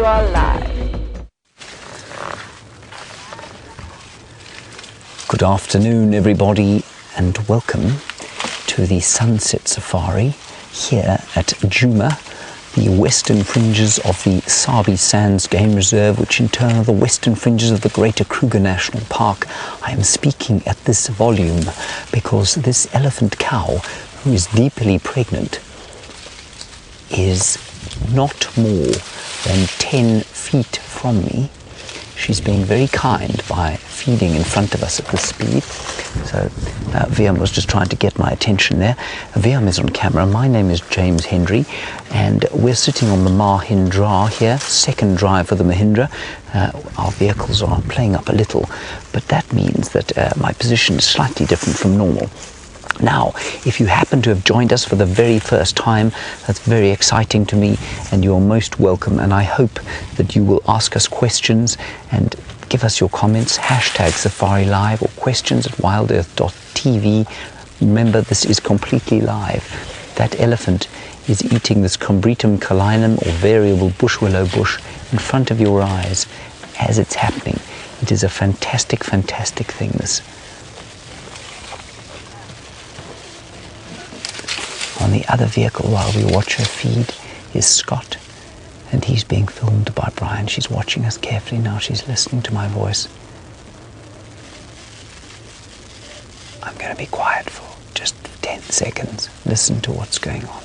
You are live. Good afternoon, everybody, and welcome to the Sunset Safari here at Djuma, the western fringes of the Sabi Sands Game Reserve, which in turn are the western fringes of the Greater Kruger National Park. I am speaking at this volume because this elephant cow, who is deeply pregnant, is not more than 10 feet from me. She's being very kind by feeding in front of us at this speed. So Viam was just trying to get my attention there. Viam is on camera. My name is James Hendry, and we're sitting on the Mahindra here, second drive for the Mahindra. Our vehicles are playing up a little, but that means that my position is slightly different from normal. Now, if you happen to have joined us for the very first time, that's very exciting to me, and you're most welcome, and I hope that you will ask us questions and give us your comments, hashtag Safari Live, or questions at WildEarthTV. Remember, this is completely live. That elephant is eating this Combretum calinum, or variable bush willow bush, in front of your eyes as it's happening. It is a fantastic, fantastic thing, this. On the other vehicle, while we watch her feed, is Scott, and he's being filmed by Brian. She's watching us carefully now. She's listening to my voice. I'm going to be quiet for just 10 seconds. Listen to what's going on.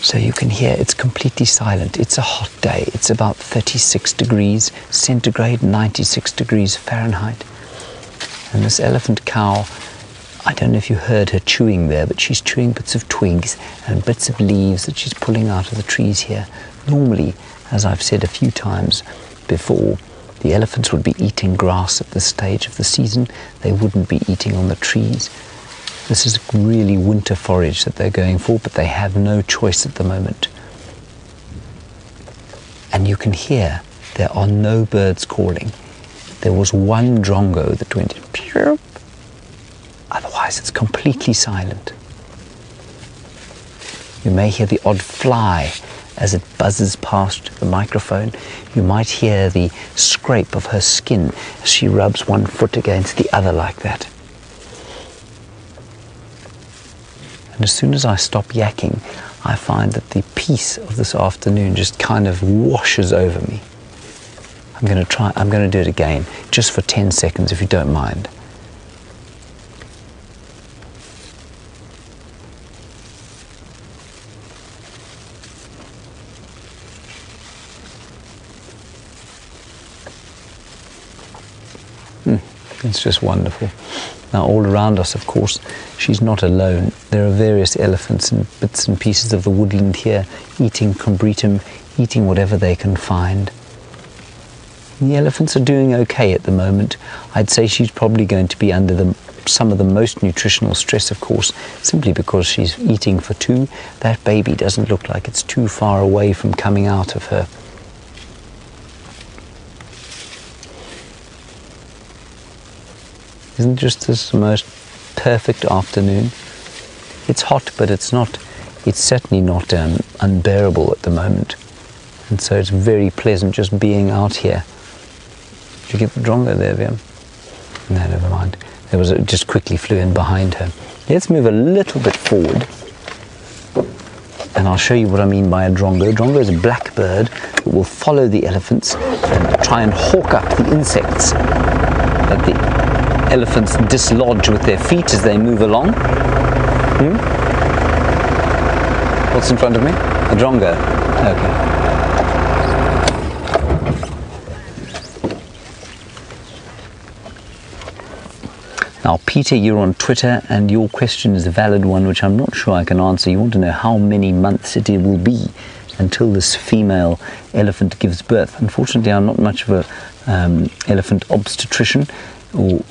So you can hear it's completely silent. It's a hot day. It's about 36 degrees centigrade, 96 degrees Fahrenheit. And this elephant cow, I don't know if you heard her chewing there, but she's chewing bits of twigs and bits of leaves that she's pulling out of the trees here. Normally, as I've said a few times before, the elephants would be eating grass at this stage of the season. They wouldn't be eating on the trees. This is really winter forage that they're going for, but they have no choice at the moment. And you can hear there are no birds calling. There was one drongo that went pew. Otherwise it's completely silent. You may hear the odd fly as it buzzes past the microphone. You might hear the scrape of her skin as she rubs one foot against the other like that. And as soon as I stop yakking, I find that the peace of this afternoon just kind of washes over me. I'm going to do it again, just for 10 seconds if you don't mind. It's just wonderful. Now, all around us, of course, she's not alone. There are various elephants and bits and pieces of the woodland here, eating Combretum, eating whatever they can find. And the elephants are doing okay at the moment. I'd say she's probably going to be under some of the most nutritional stress, of course, simply because she's eating for two. That baby doesn't look like it's too far away from coming out of her. Isn't just this the most perfect afternoon? It's hot, but it's certainly not unbearable at the moment. And so it's very pleasant just being out here. Did you get the drongo there, Viam? No, never mind. There was just quickly flew in behind her. Let's move a little bit forward, and I'll show you what I mean by a drongo. A drongo is a black bird that will follow the elephants and try and hawk up the insects that the elephants dislodge with their feet as they move along. What's in front of me? A drongo. Okay. Now, Peter, you're on Twitter, and your question is a valid one, which I'm not sure I can answer. You want to know how many months it will be until this female elephant gives birth. Unfortunately, I'm not much of a elephant obstetrician, or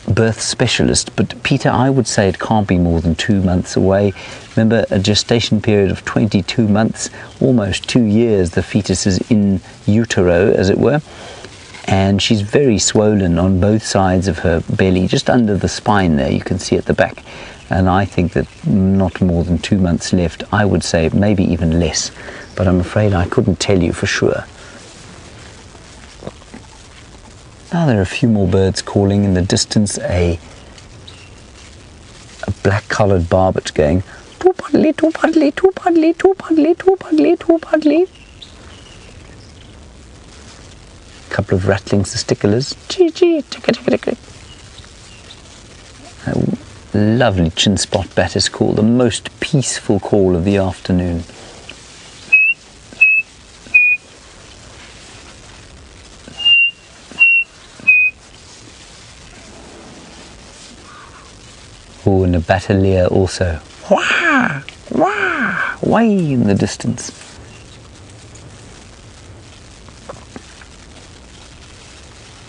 birth specialist, but Peter, I would say it can't be more than 2 months away. Remember, a gestation period of 22 months, almost 2 years, the fetus is in utero, as it were, and she's very swollen on both sides of her belly, just under the spine there, you can see at the back. And I think that not more than 2 months left. I would say maybe even less, but I'm afraid I couldn't tell you for sure. Now there are a few more birds calling in the distance, a black-coloured barbet going too-puddly, too-puddly, too-puddly, too-puddly, too-puddly, too-puddly. A couple of rattlings, the sticklers. Chee-chee, ticka-ticka-ticka. A lovely chin spot bat is called, the most peaceful call of the afternoon. Oh, and a battalier also. Wah! Wah! Way in the distance.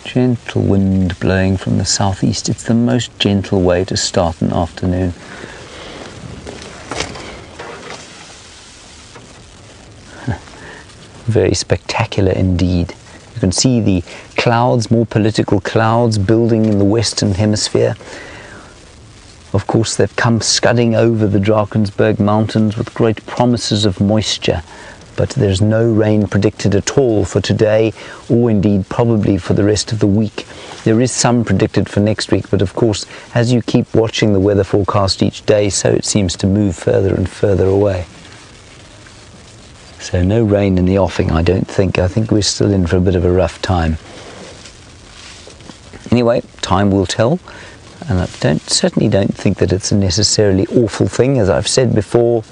Gentle wind blowing from the southeast. It's the most gentle way to start an afternoon. Very spectacular indeed. You can see the clouds, more political clouds, building in the western hemisphere. Of course, they've come scudding over the Drakensberg mountains with great promises of moisture, but there's no rain predicted at all for today, or indeed probably for the rest of the week. There is some predicted for next week, but of course, as you keep watching the weather forecast each day, so it seems to move further and further away. So no rain in the offing, I don't think. I think we're still in for a bit of a rough time. Anyway, time will tell. And I certainly don't think that it's a necessarily awful thing. As I've said before,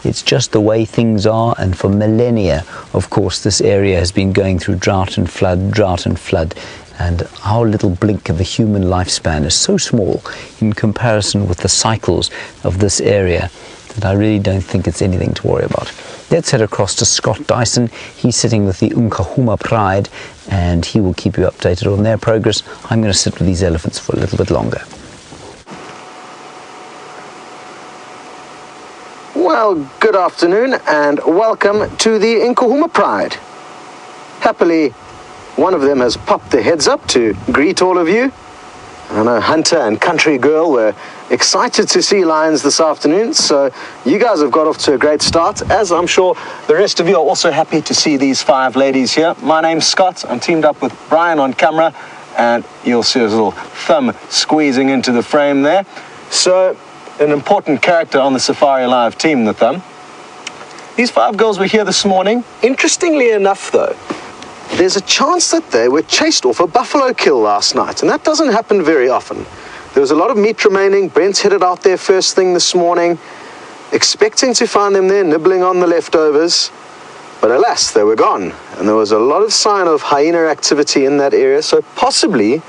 it's just the way things are, and for millennia, of course, this area has been going through drought and flood, and our little blink of a human lifespan is so small in comparison with the cycles of this area that I really don't think it's anything to worry about. Let's head across to Scott Dyson. He's sitting with the Nkuhuma Pride, and he will keep you updated on their progress. I'm going to sit with these elephants for a little bit longer. Well, good afternoon and welcome to the Nkuhuma Pride. Happily, one of them has popped their heads up to greet all of you. I know Hunter and Country Girl were excited to see lions this afternoon, so you guys have got off to a great start, as I'm sure the rest of you are also happy to see these 5 ladies here. My name's Scott. I'm teamed up with Brian on camera, and you'll see his little thumb squeezing into the frame there. So, an important character on the Safari Live team, the thumb. These 5 girls were here this morning. Interestingly enough, though, there's a chance that they were chased off a buffalo kill last night, and that doesn't happen very often. There was a lot of meat remaining. Brent's headed out there first thing this morning, expecting to find them there nibbling on the leftovers, but alas, they were gone, and there was a lot of sign of hyena activity in that area, so possibly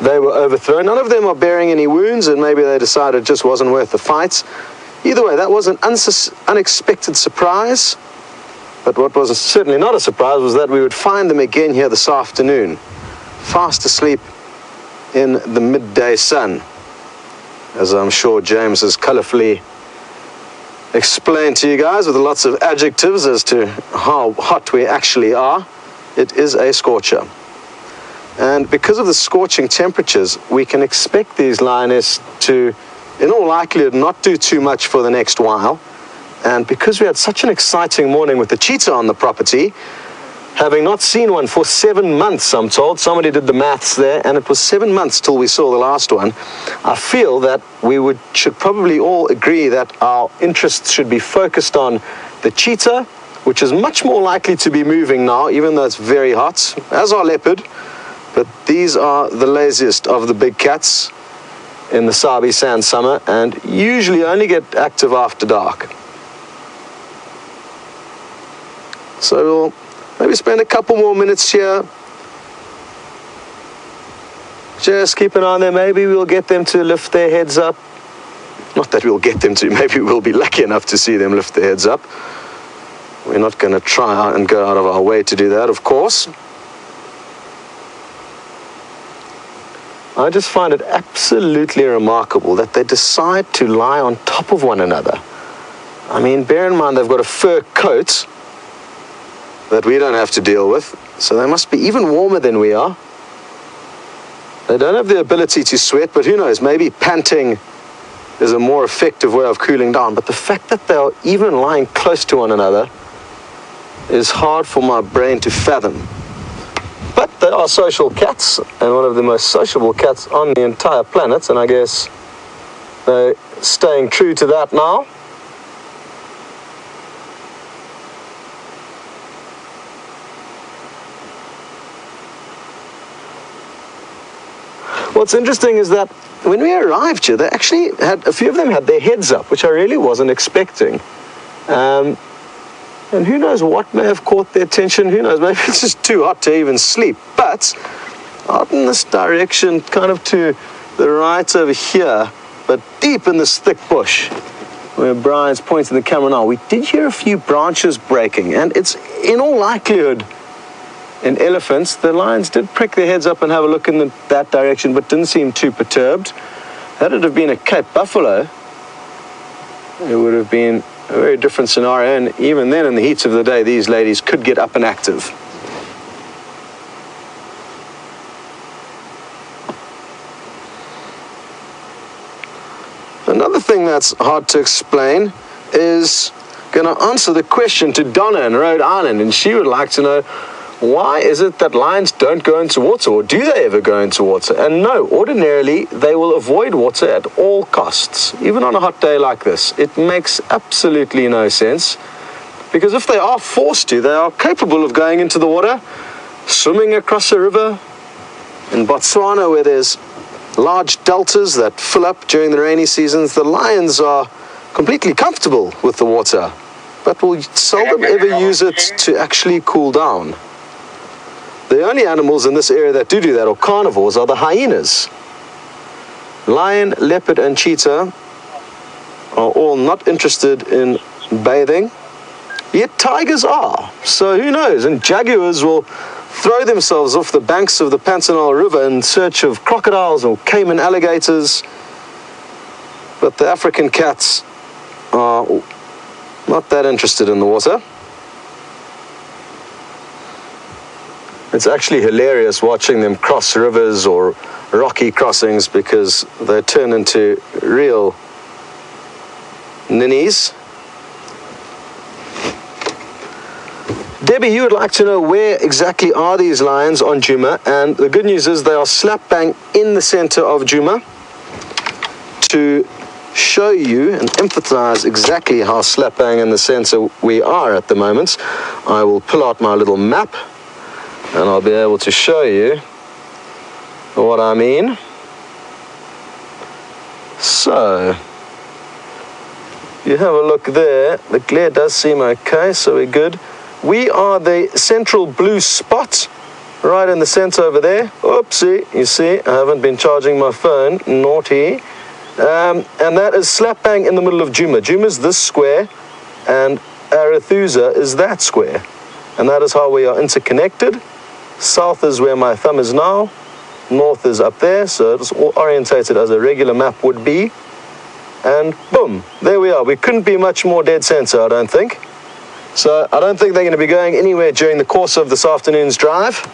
they were overthrown. None of them are bearing any wounds, and maybe they decided it just wasn't worth the fight. Either way, that was an unexpected surprise. But what was certainly not a surprise was that we would find them again here this afternoon, fast asleep in the midday sun, as I'm sure James has colourfully explained to you guys with lots of adjectives as to how hot we actually are. It is a scorcher. And because of the scorching temperatures, we can expect these lionesses to, in all likelihood, not do too much for the next while. And because we had such an exciting morning with the cheetah on the property, having not seen one for 7 months, I'm told, somebody did the maths there, and it was 7 months till we saw the last one, I feel that we should probably all agree that our interests should be focused on the cheetah, which is much more likely to be moving now, even though it's very hot, as are leopard. But these are the laziest of the big cats in the Sabi Sand summer, and usually only get active after dark. So we'll maybe spend a couple more minutes here. Just keep an eye on them. Maybe we'll get them to lift their heads up. Not that we'll get them to, maybe we'll be lucky enough to see them lift their heads up. We're not going to try and go out of our way to do that, of course. I just find it absolutely remarkable that they decide to lie on top of one another. I mean, bear in mind they've got a fur coat that we don't have to deal with, so they must be even warmer than we are. They don't have the ability to sweat, but who knows, maybe panting is a more effective way of cooling down. But the fact that they are even lying close to one another is hard for my brain to fathom. But they are social cats, and one of the most sociable cats on the entire planet, and I guess they're staying true to that now. What's interesting is that when we arrived here, they actually had, a few of them had their heads up, which I really wasn't expecting. And who knows what may have caught their attention, who knows, maybe it's just too hot to even sleep. But out in this direction, kind of to the right over here, but deep in this thick bush, where Brian's pointing the camera now, we did hear a few branches breaking, and it's in all likelihood in elephants. The lions did prick their heads up and have a look in that direction, but didn't seem too perturbed. Had it have been a Cape buffalo, it would have been a very different scenario, and even then, in the heat of the day, these ladies could get up and active. Another thing that's hard to explain is going to answer the question to Donna in Rhode Island, and she would like to know, why is it that lions don't go into water, or do they ever go into water? And no, ordinarily they will avoid water at all costs, even on a hot day like this. It makes absolutely no sense, because if they are forced to, they are capable of going into the water, swimming across a river. In Botswana, where there's large deltas that fill up during the rainy seasons, the lions are completely comfortable with the water, but will seldom ever use it to actually cool down. The only animals in this area that do that, or carnivores, are the hyenas. Lion, leopard, and cheetah are all not interested in bathing, yet tigers are. So who knows? And jaguars will throw themselves off the banks of the Pantanal River in search of crocodiles or caiman alligators. But the African cats are not that interested in the water. It's actually hilarious watching them cross rivers or rocky crossings, because they turn into real ninnies. Debbie, you would like to know, where exactly are these lions on Djuma? And the good news is they are slap bang in the center of Djuma. To show you and emphasize exactly how slap bang in the center we are at the moment, I will pull out my little map, and I'll be able to show you what I mean. So, you have a look there. The glare does seem okay, so we're good. We are the central blue spot, right in the center over there. Oopsie, you see, I haven't been charging my phone, naughty. And that is slap bang in the middle of Djuma. Djuma is this square, and Arathusa is that square. And that is how we are interconnected. South is where my thumb is now. North is up there, so it's all orientated as a regular map would be. And boom, there we are. We couldn't be much more dead center, I don't think. So I don't think they're going to be going anywhere during the course of this afternoon's drive.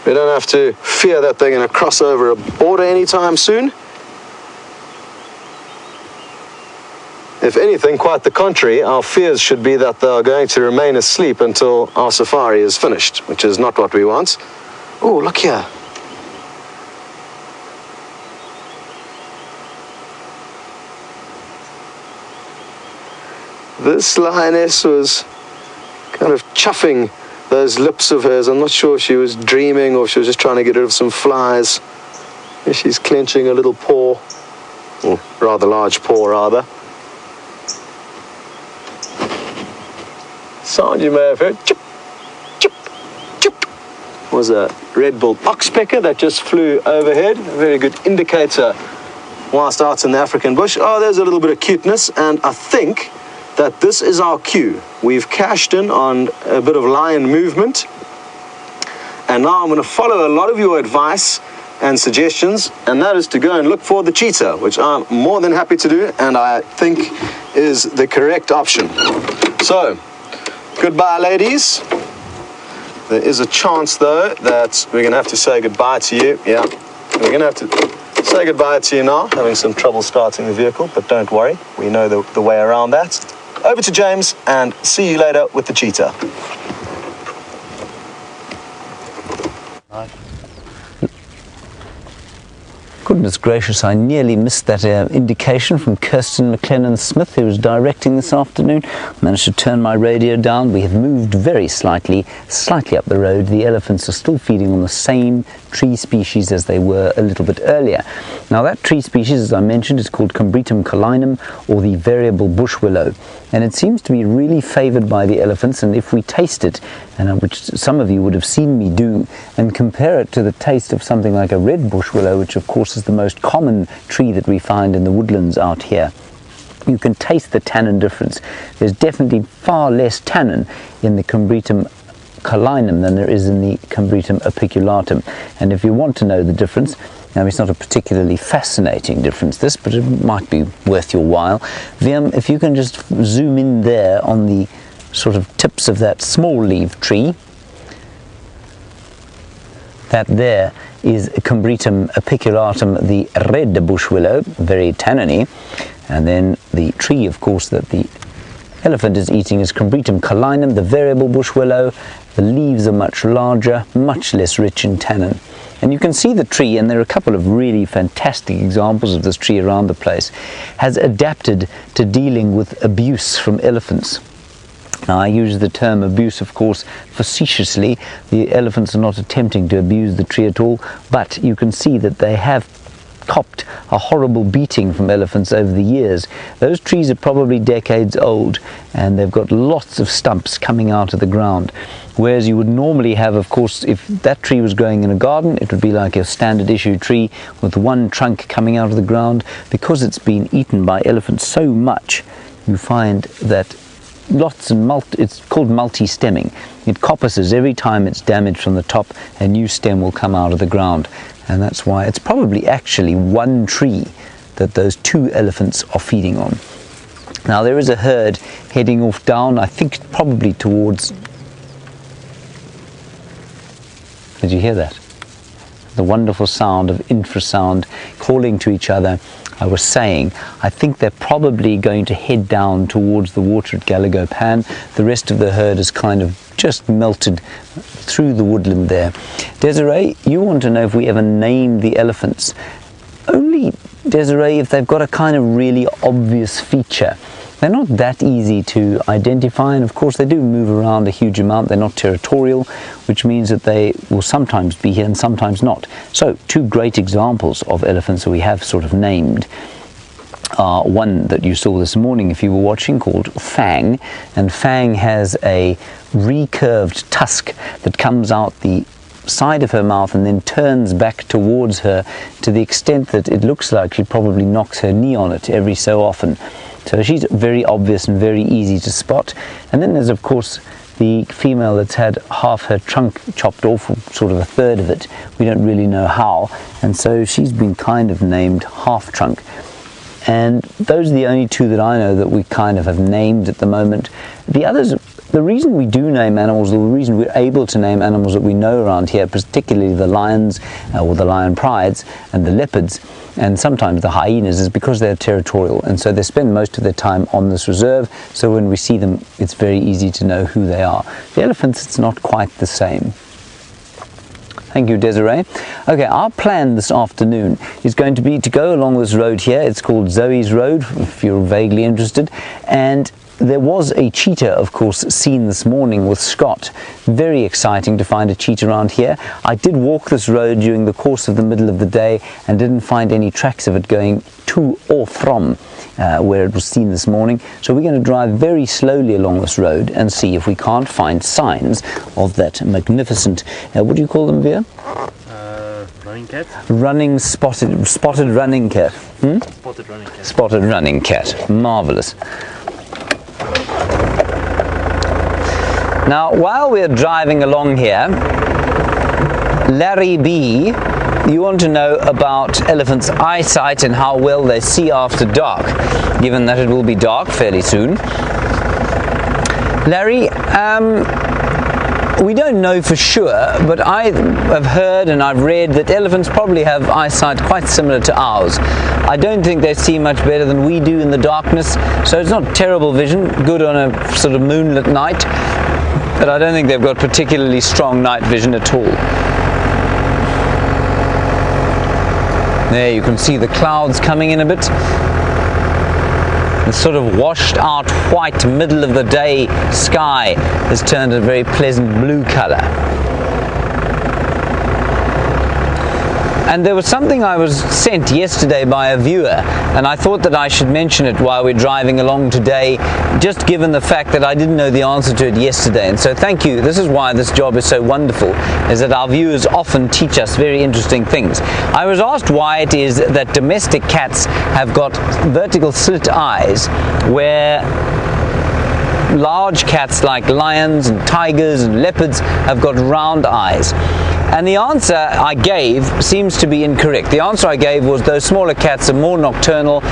We don't have to fear that they're going to cross over a border anytime soon. If anything, quite the contrary, our fears should be that they are going to remain asleep until our safari is finished, which is not what we want. Oh, look here. This lioness was kind of chuffing those lips of hers. I'm not sure if she was dreaming or if she was just trying to get rid of some flies. She's clenching a little paw, or rather large paw, rather. Sound you may have heard, chip, chip, chip, was a red-billed oxpecker that just flew overhead. A very good indicator whilst out in the African bush. Oh, there's a little bit of cuteness, and I think that this is our cue. We've cashed in on a bit of lion movement, and now I'm going to follow a lot of your advice and suggestions, and that is to go and look for the cheetah, which I'm more than happy to do, and I think is the correct option. So, goodbye, ladies. There is a chance, though, that we're going to have to say goodbye to you. Yeah, we're going to have to say goodbye to you now, having some trouble starting the vehicle, but don't worry, we know the way around that. Over to James, and see you later with the cheetah. Goodness gracious, I nearly missed that indication from Kirsten McLennan-Smith, who was directing this afternoon. Managed to turn my radio down. We have moved very slightly up the road. The elephants are still feeding on the same tree species as they were a little bit earlier. Now that tree species, as I mentioned, is called Combretum collinum, or the variable bush willow, and it seems to be really favoured by the elephants. And if we taste it, and which some of you would have seen me do, and compare it to the taste of something like a red bush willow, which of course is the most common tree that we find in the woodlands out here, you can taste the tannin difference. There's definitely far less tannin in the Combretum collinum than there is in the Combretum apiculatum. And if you want to know the difference, now it's not a particularly fascinating difference this, but it might be worth your while. If you can just zoom in there on the sort of tips of that small leaf tree, that there is Combretum apiculatum, the red bush willow, very tanniny, and then the tree, of course, that the elephant is eating is Combretum collinum, the variable bush willow. The leaves are much larger, much less rich in tannin. And you can see the tree, and there are a couple of really fantastic examples of this tree around the place, has adapted to dealing with abuse from elephants. Now, I use the term abuse, of course, facetiously. The elephants are not attempting to abuse the tree at all, but you can see that they have copped a horrible beating from elephants over the years. Those trees are probably decades old, and they've got lots of stumps coming out of the ground. Whereas you would normally have, of course, if that tree was growing in a garden, it would be like a standard issue tree with one trunk coming out of the ground. Because it's been eaten by elephants so much, you find that it's called multi-stemming. It coppices every time it's damaged from the top. A new stem will come out of the ground, and that's why it's probably actually one tree that those two elephants are feeding on. Now there is a herd heading off down, I think probably towards, did you hear that? The wonderful sound of infrasound calling to each other. I was saying, I think they're probably going to head down towards the water at Gallagher Pan. The rest of the herd is kind of just melted through the woodland there. Desiree, you want to know if we ever named the elephants. Only, Desiree, if they've got a kind of really obvious feature. They're not that easy to identify, and of course they do move around a huge amount. They're not territorial, which means that they will sometimes be here and sometimes not. So two great examples of elephants that we have sort of named are one that you saw this morning if you were watching, called Fang, and Fang has a recurved tusk that comes out the side of her mouth and then turns back towards her to the extent that it looks like she probably knocks her knee on it every so often. So she's very obvious and very easy to spot. And then there's, of course, the female that's had half her trunk chopped off, or sort of a third of it. We don't really know how, and so she's been kind of named half trunk. And those are the only two that I know that we kind of have named at the moment. The others, the reason we do name animals, or the reason we're able to name animals that we know around here, particularly the lions or the lion prides and the leopards, and sometimes the hyenas, is because they're territorial, and so they spend most of their time on this reserve. So when we see them, it's very easy to know who they are. The elephants, it's not quite the same. Thank you, Desiree. Okay, our plan this afternoon is going to be to go along this road here. It's called Zoe's Road, if you're vaguely interested. And there was a cheetah, of course, seen this morning with Scott. Very exciting to find a cheetah around here. I did walk this road during the course of the middle of the day and didn't find any tracks of it going to or from where it was seen this morning. So we're going to drive very slowly along this road and see if we can't find signs of that magnificent, what do you call them, Veer? Running cat? Spotted running cat. Hmm? Spotted running cat. Spotted running cat. Marvelous. Now, while we're driving along here, Larry B you want to know about elephants' eyesight and how well they see after dark, given that it will be dark fairly soon. Larry, we don't know for sure, but I have heard and I've read that elephants probably have eyesight quite similar to ours. I don't think they see much better than we do in the darkness, so it's not terrible vision, good on a sort of moonlit night, but I don't think they've got particularly strong night vision at all. There you can see the clouds coming in a bit. The sort of washed out white middle of the day sky has turned a very pleasant blue color. And there was something I was sent yesterday by a viewer, and I thought that I should mention it while we're driving along today, just given the fact that I didn't know the answer to it yesterday. And so thank you. This is why this job is so wonderful, is that our viewers often teach us very interesting things. I was asked why it is that domestic cats have got vertical slit eyes, where large cats like lions and tigers and leopards have got round eyes. And the answer I gave seems to be incorrect. The answer I gave was those smaller cats are more nocturnal,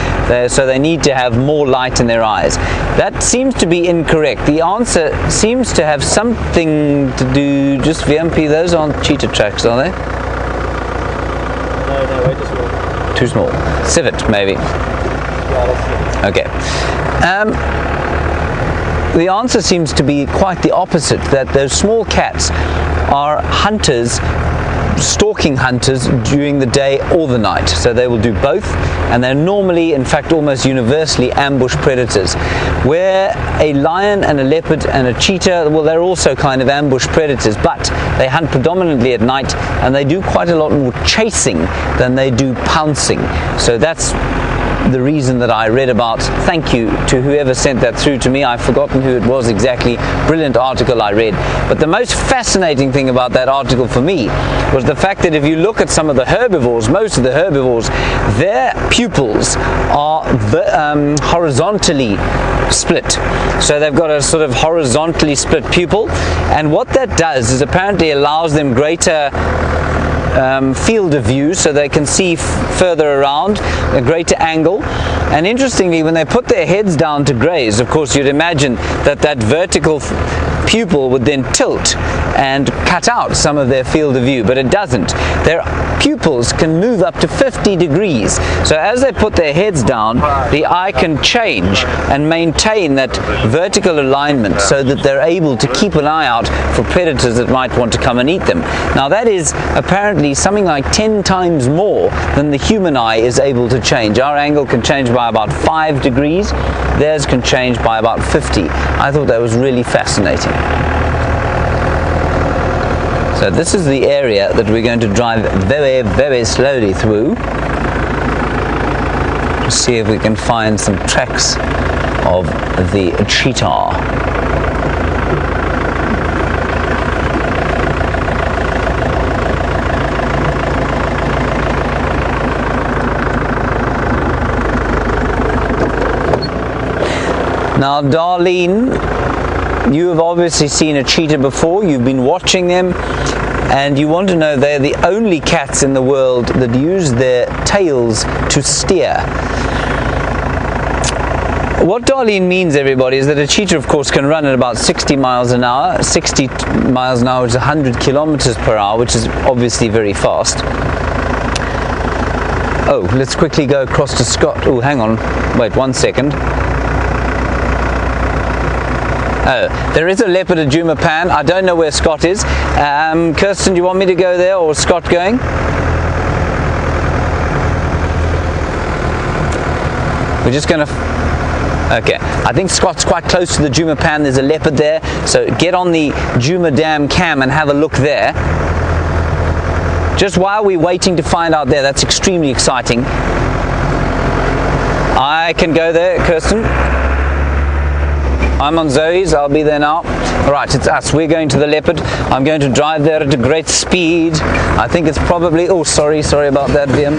so they need to have more light in their eyes. That seems to be incorrect. The answer seems to have something to do, just VMP, those aren't cheetah tracks, are they? No, way too small. Too small. Civet, maybe. Yeah, that's it. The answer seems to be quite the opposite, that those small cats are hunters, stalking hunters during the day or the night. So they will do both, and they're normally, in fact almost universally, ambush predators. Where a lion and a leopard and a cheetah, well, they're also kind of ambush predators, but they hunt predominantly at night, and they do quite a lot more chasing than they do pouncing. So that's the reason that I read about. Thank you to whoever sent that through to me. I've forgotten who it was exactly. Brilliant article I read. But the most fascinating thing about that article for me was the fact that if you look at some of the herbivores, most of the herbivores, their pupils are horizontally split. So they've got a sort of horizontally split pupil, and what that does is apparently allows them greater field of view, so they can see further around, a greater angle. And interestingly, when they put their heads down to graze, of course you'd imagine that that vertical pupil would then tilt and cut out some of their field of view, but it doesn't. Their pupils can move up to 50 degrees. So as they put their heads down, the eye can change and maintain that vertical alignment so that they're able to keep an eye out for predators that might want to come and eat them. Now that is apparently something like 10 times more than the human eye is able to change. Our angle can change by about 5 degrees. Theirs can change by about 50. I thought that was really fascinating. So this is the area that we're going to drive very, very slowly through to see if we can find some tracks of the cheetah. Now, Darlene, you have obviously seen a cheetah before. You've been watching them, and you want to know they're the only cats in the world that use their tails to steer. What Darlene means, everybody, is that a cheetah, of course, can run at about 60 miles an hour. 60 miles an hour is 100 kilometers per hour, which is obviously very fast. Oh, let's quickly go across to Scott. Oh, hang on. Wait 1 second. Oh, there is a leopard at Djuma Pan. I don't know where Scott is. Kirsten, do you want me to go there, or is Scott going? We're just going to... Okay, I think Scott's quite close to the Djuma Pan. There's a leopard there. So get on the Djuma Dam cam and have a look there. Just while we're waiting to find out there, that's extremely exciting. I can go there, Kirsten. I'm on Zoe's, I'll be there now. Alright, it's us, we're going to the leopard. I'm going to drive there at a great speed. I think it's probably, oh sorry about that, VM.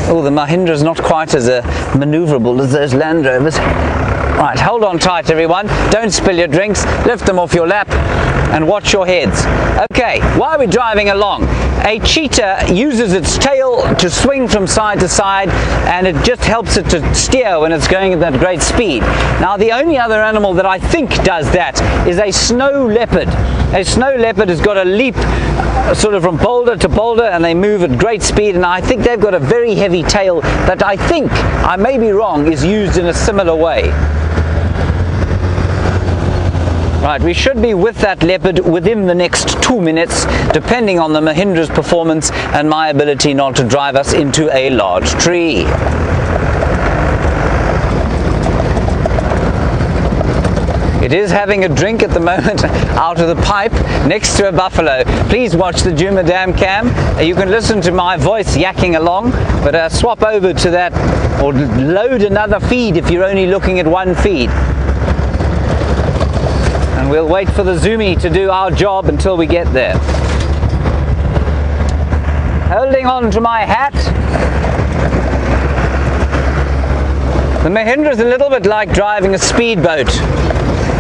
Oh, the Mahindra's not quite as maneuverable as those Land Rovers. Right, hold on tight everyone, don't spill your drinks, lift them off your lap and watch your heads. Okay, while we're driving along, a cheetah uses its tail to swing from side to side, and it just helps it to steer when it's going at that great speed. Now the only other animal that I think does that is a snow leopard. A snow leopard has got a leap sort of from boulder to boulder, and they move at great speed, and I think they've got a very heavy tail that I think, I may be wrong, is used in a similar way. Right, we should be with that leopard within the next 2 minutes, depending on the Mahindra's performance and my ability not to drive us into a large tree. It is having a drink at the moment out of the pipe next to a buffalo. Please watch the Djuma Dam cam. You can listen to my voice yakking along, but swap over to that, or load another feed if you're only looking at one feed. And we'll wait for the Zoomy to do our job until we get there. Holding on to my hat. The Mahindra is a little bit like driving a speedboat.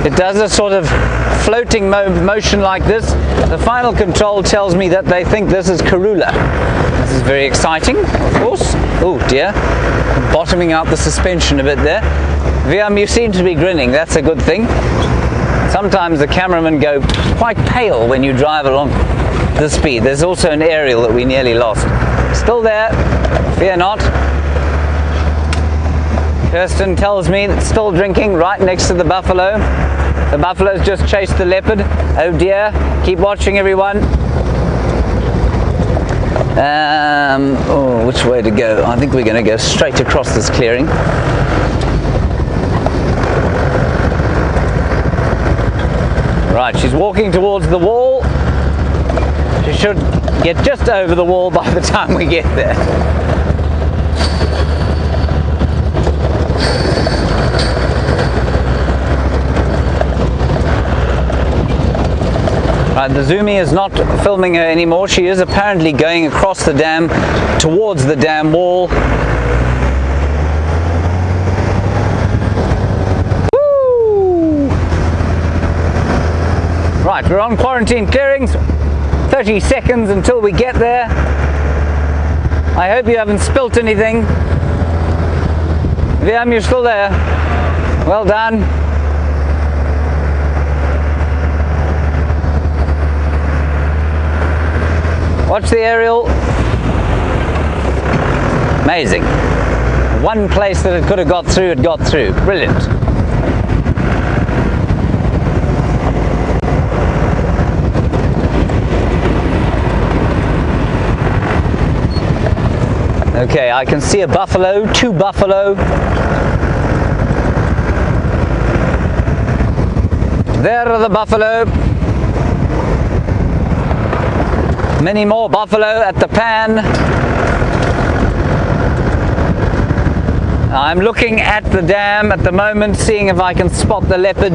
It does a sort of floating motion like this. The final control tells me that they think this is Karula. This is very exciting, of course. Oh dear, bottoming out the suspension a bit there. Viam, you seem to be grinning, that's a good thing. Sometimes the cameramen go quite pale when you drive along the speed. There's also an aerial that we nearly lost. Still there, fear not. Kirsten tells me it's still drinking right next to the buffalo. The buffalo's just chased the leopard. Oh dear, keep watching everyone. Oh, which way to go? I think we're going to go straight across this clearing. Right, she's walking towards the wall. She should get just over the wall by the time we get there. Right, the Zoomy is not filming her anymore. She is apparently going across the dam towards the dam wall. Right, we're on quarantine clearings, 30 seconds until we get there. I hope you haven't spilt anything. Viam, you're still there. Well done. Watch the aerial. Amazing. One place that it could have got through, it got through. Brilliant. Okay, I can see a buffalo, 2 buffalo. There are the buffalo. Many more buffalo at the pan. I'm looking at the dam at the moment, seeing if I can spot the leopard.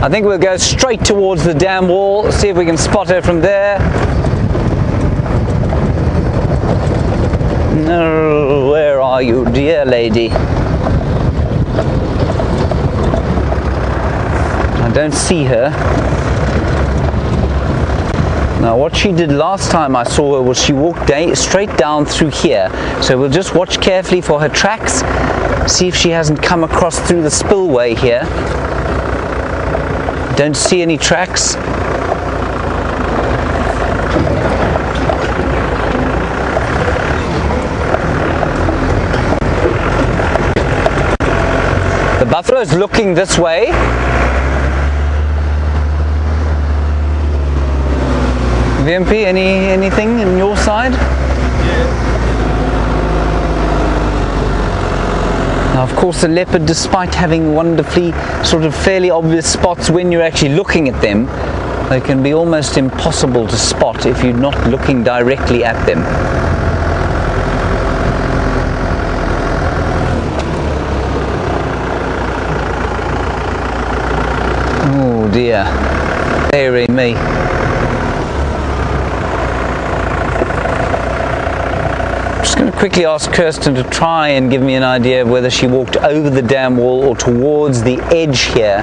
I think we'll go straight towards the dam wall, see if we can spot her from there. No, where are you, dear lady? I don't see her. Now what she did last time I saw her was she walked straight down through here. So we'll just watch carefully for her tracks, see if she hasn't come across through the spillway here. Don't see any tracks. The buffalo's looking this way. VMP, anything on your side? Yeah. Now, of course, the leopard, despite having wonderfully sort of fairly obvious spots when you're actually looking at them, they can be almost impossible to spot if you're not looking directly at them. Oh dear, dearie me. I'm just going going to quickly ask Kirsten to try and give me an idea of whether she walked over the dam wall or towards the edge here.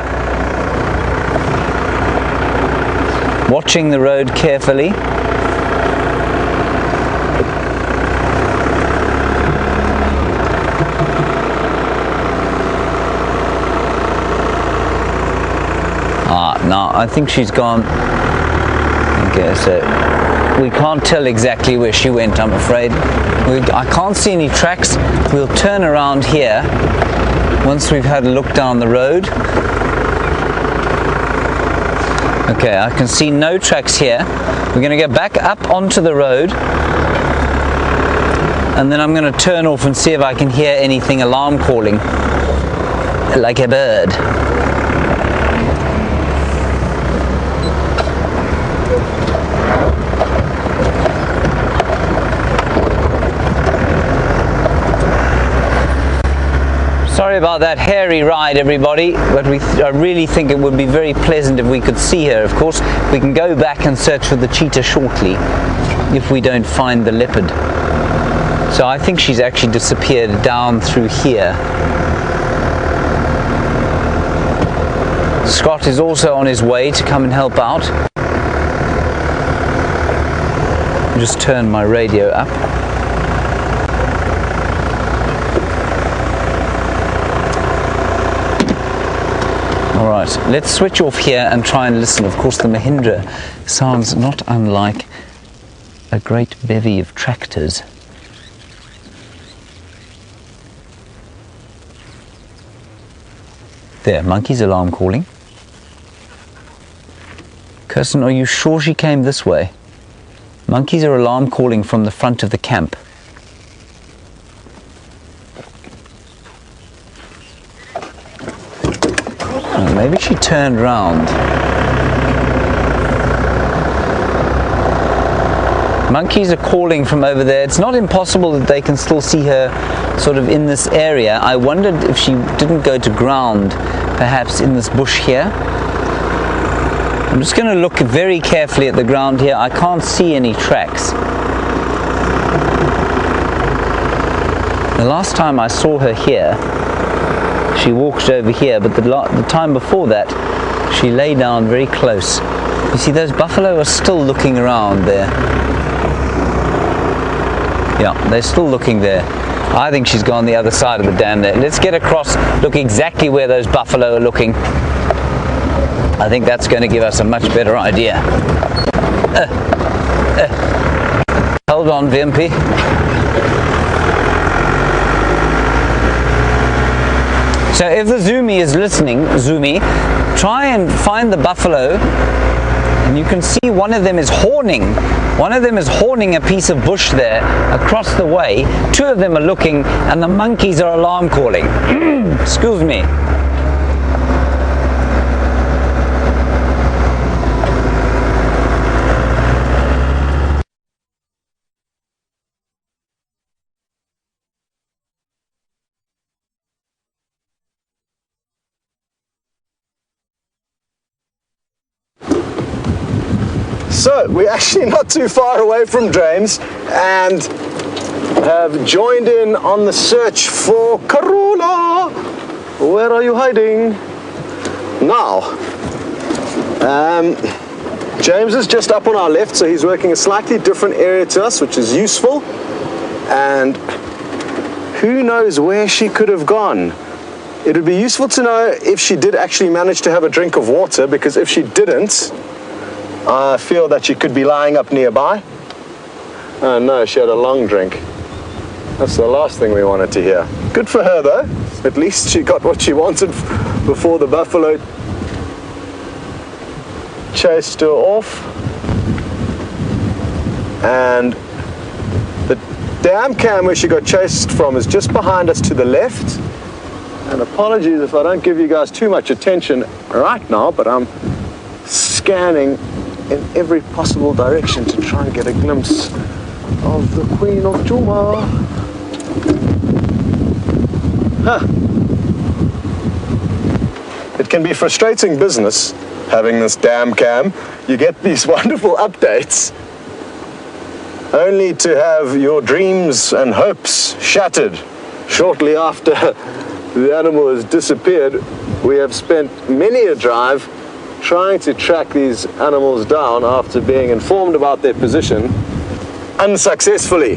Watching the road carefully. Now I think she's gone. Okay, so we can't tell exactly where she went, I'm afraid. I can't see any tracks. We'll turn around here once we've had a look down the road. Okay, I can see no tracks here. We're going to go back up onto the road, and then I'm going to turn off and see if I can hear anything alarm calling, like a bird. Sorry about that hairy ride, everybody, but I really think it would be very pleasant if we could see her. Of course, we can go back and search for the cheetah shortly if we don't find the leopard. So I think she's actually disappeared down through here. Scott is also on his way to come and help out. Just turn my radio up. Alright, let's switch off here and try and listen. Of course, the Mahindra sounds not unlike a great bevy of tractors. There, monkey's alarm calling. Kirsten, are you sure she came this way? Monkeys are alarm calling from the front of the camp. Oh, maybe she turned round. Monkeys are calling from over there. It's not impossible that they can still see her sort of in this area. I wondered if she didn't go to ground, perhaps in this bush here. I'm just going to look very carefully at the ground here. I can't see any tracks. The last time I saw her here, she walked over here, but the time before that, she lay down very close. You see, those buffalo are still looking around there. Yeah, they're still looking there. I think she's gone the other side of the dam there. Let's get across, look exactly where those buffalo are looking. I think that's going to give us a much better idea. Hold on, VMP. So if the Zoomy is listening, Zoomy, try and find the buffalo, and you can see one of them is horning. One of them is horning a piece of bush there across the way. Two of them are looking, and the monkeys are alarm calling. Excuse me. So we're actually not too far away from James and have joined in on the search for Karula. Where are you hiding? Now, James is just up on our left, so he's working a slightly different area to us, which is useful. And who knows where she could have gone. It would be useful to know if she did actually manage to have a drink of water, because if she didn't, I feel that she could be lying up nearby. Oh no, she had a long drink. That's the last thing we wanted to hear. Good for her though. At least she got what she wanted before the buffalo chased her off. And the dam cam where she got chased from is just behind us to the left. And apologies if I don't give you guys too much attention right now, but I'm scanning in every possible direction to try and get a glimpse of the Queen of Djuma. It can be frustrating business having this damn cam. You get these wonderful updates only to have your dreams and hopes shattered shortly after the animal has disappeared. We have spent many a drive trying to track these animals down after being informed about their position unsuccessfully.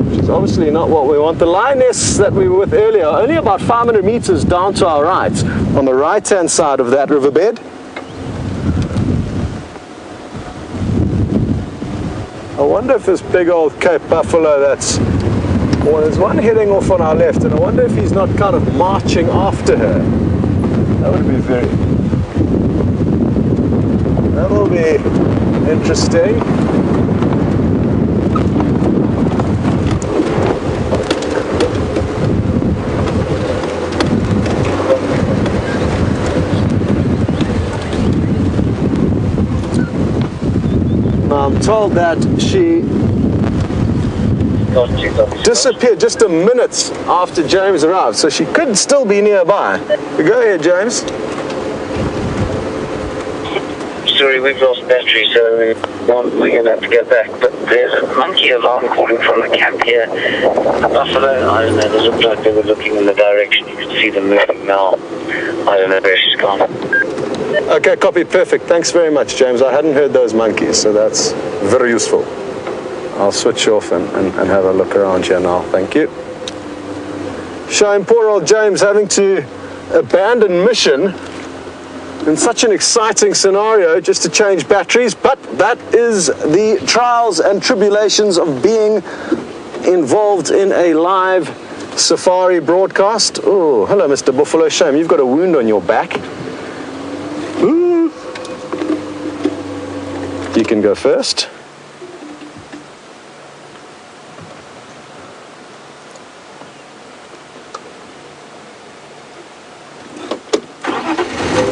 Which is obviously not what we want. The lioness that we were with earlier, only about 500 meters down to our right, on the right-hand side of that riverbed. I wonder if this big old Cape buffalo well, there's one heading off on our left, and I wonder if he's not kind of marching after her. That would be that'll be interesting. I'm told that she disappeared just a minute after James arrived, so she could still be nearby. Go ahead, James. Sorry, we've lost battery, so we're going to have to get back. But there's a monkey alarm calling from the camp here. Buffalo, I don't know, they looked like they were looking in the direction. You can see them moving now. I don't know where she's gone. Okay, copy, perfect. Thanks very much, James. I hadn't heard those monkeys, so that's very useful. I'll switch off and have a look around here now. Thank you. Shame poor old James having to abandon mission in such an exciting scenario just to change batteries, but that is the trials and tribulations of being involved in a live safari broadcast. Oh, hello, Mr. Buffalo. Shame, you've got a wound on your back. Ooh. You can go first.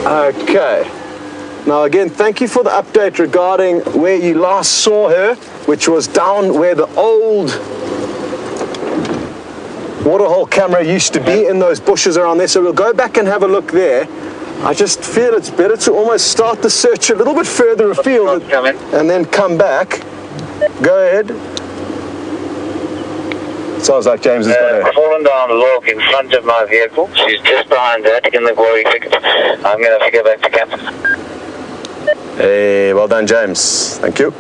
Okay. Now again, thank you for the update regarding where you last saw her, which was down where the old waterhole camera used to be, in those bushes around there. So we'll go back and have a look there. I just feel it's better to almost start the search a little bit further afield and then come back. Go ahead. Sounds like James has got a fallen down a log in front of my vehicle. She's just behind that in the quarry thicket. I'm going to have to go back to camp. Hey, well done, James. Thank you.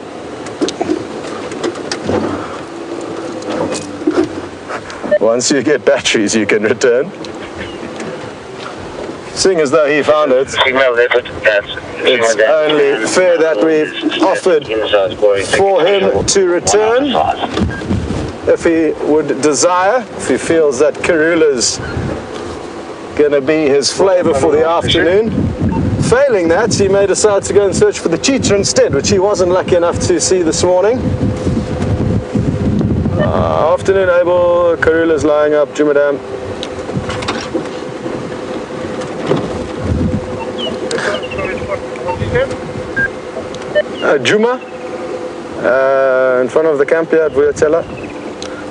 Once you get batteries, you can return. Seeing as though he found it, it's only fair that we've offered for him to return. If he would desire, if he feels that Karula's going to be his flavor for the afternoon. Failing that, he may decide to go and search for the cheetah instead, which he wasn't lucky enough to see this morning. Afternoon, Abel. Karula's lying up, Djuma Dam. Djuma, in front of the camp here at Vuyatela.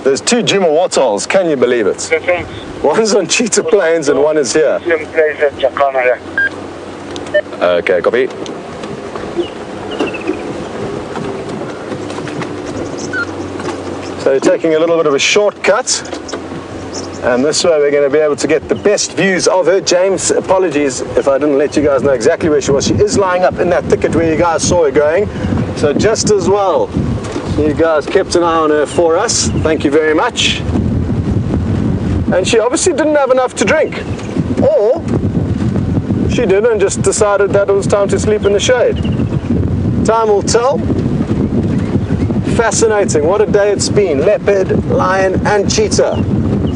There's 2 Djuma waterholes, can you believe it? One's on Cheetah Plains and one is here. Okay, copy. So you're taking a little bit of a shortcut, and this way we're going to be able to get the best views of her. James, apologies if I didn't let you guys know exactly where she was. She is lying up in that thicket where you guys saw her going, so just as well you guys kept an eye on her for us. Thank you very much. And she obviously didn't have enough to drink, or she did and just decided that it was time to sleep in the shade. Time will tell. Fascinating. What a day it's been. Leopard, lion and cheetah.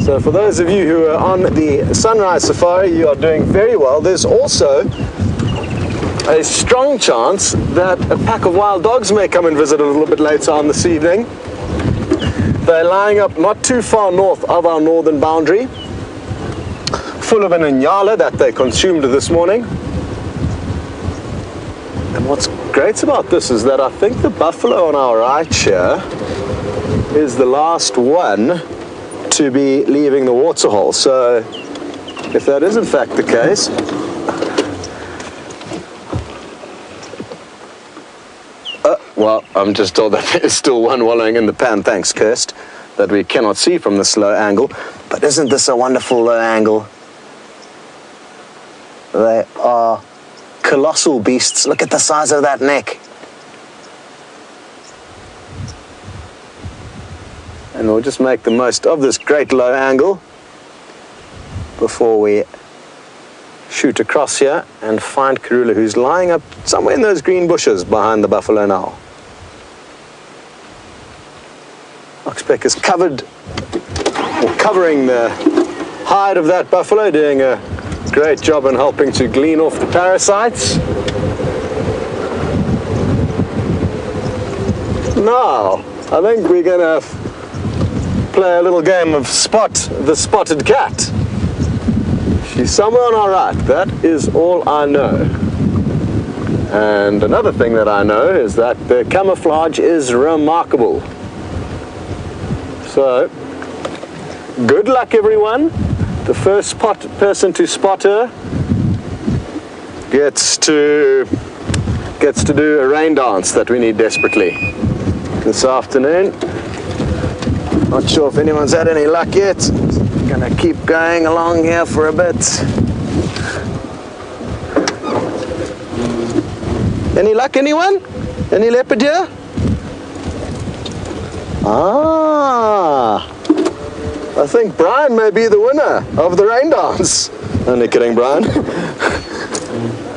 So for those of you who are on the sunrise safari, you are doing very well. There's also a strong chance that a pack of wild dogs may come and visit a little bit later on this evening. They're lying up not too far north of our northern boundary, full of an inyala that they consumed this morning. And what's great about this is that I think the buffalo on our right here is the last one to be leaving the waterhole. So if that is in fact the case, Well, I'm just told that there's still one wallowing in the pan, thanks, Kirst, that we cannot see from this low angle. But isn't this a wonderful low angle? They are colossal beasts. Look at the size of that neck. And we'll just make the most of this great low angle before we shoot across here and find Karula, who's lying up somewhere in those green bushes behind the buffalo now. Oxpeck is covering the hide of that buffalo, doing a great job in helping to glean off the parasites. Now, I think we're going to play a little game of spot the spotted cat. She's somewhere on our right, that is all I know. And another thing that I know is that the camouflage is remarkable. So, good luck everyone. The first person to spot her gets to do a rain dance that we need desperately this afternoon. Not sure if anyone's had any luck yet. Gonna keep going along here for a bit. Any luck, anyone? Any leopard here? Ah, I think Brian may be the winner of the rain dance. Only kidding, Brian.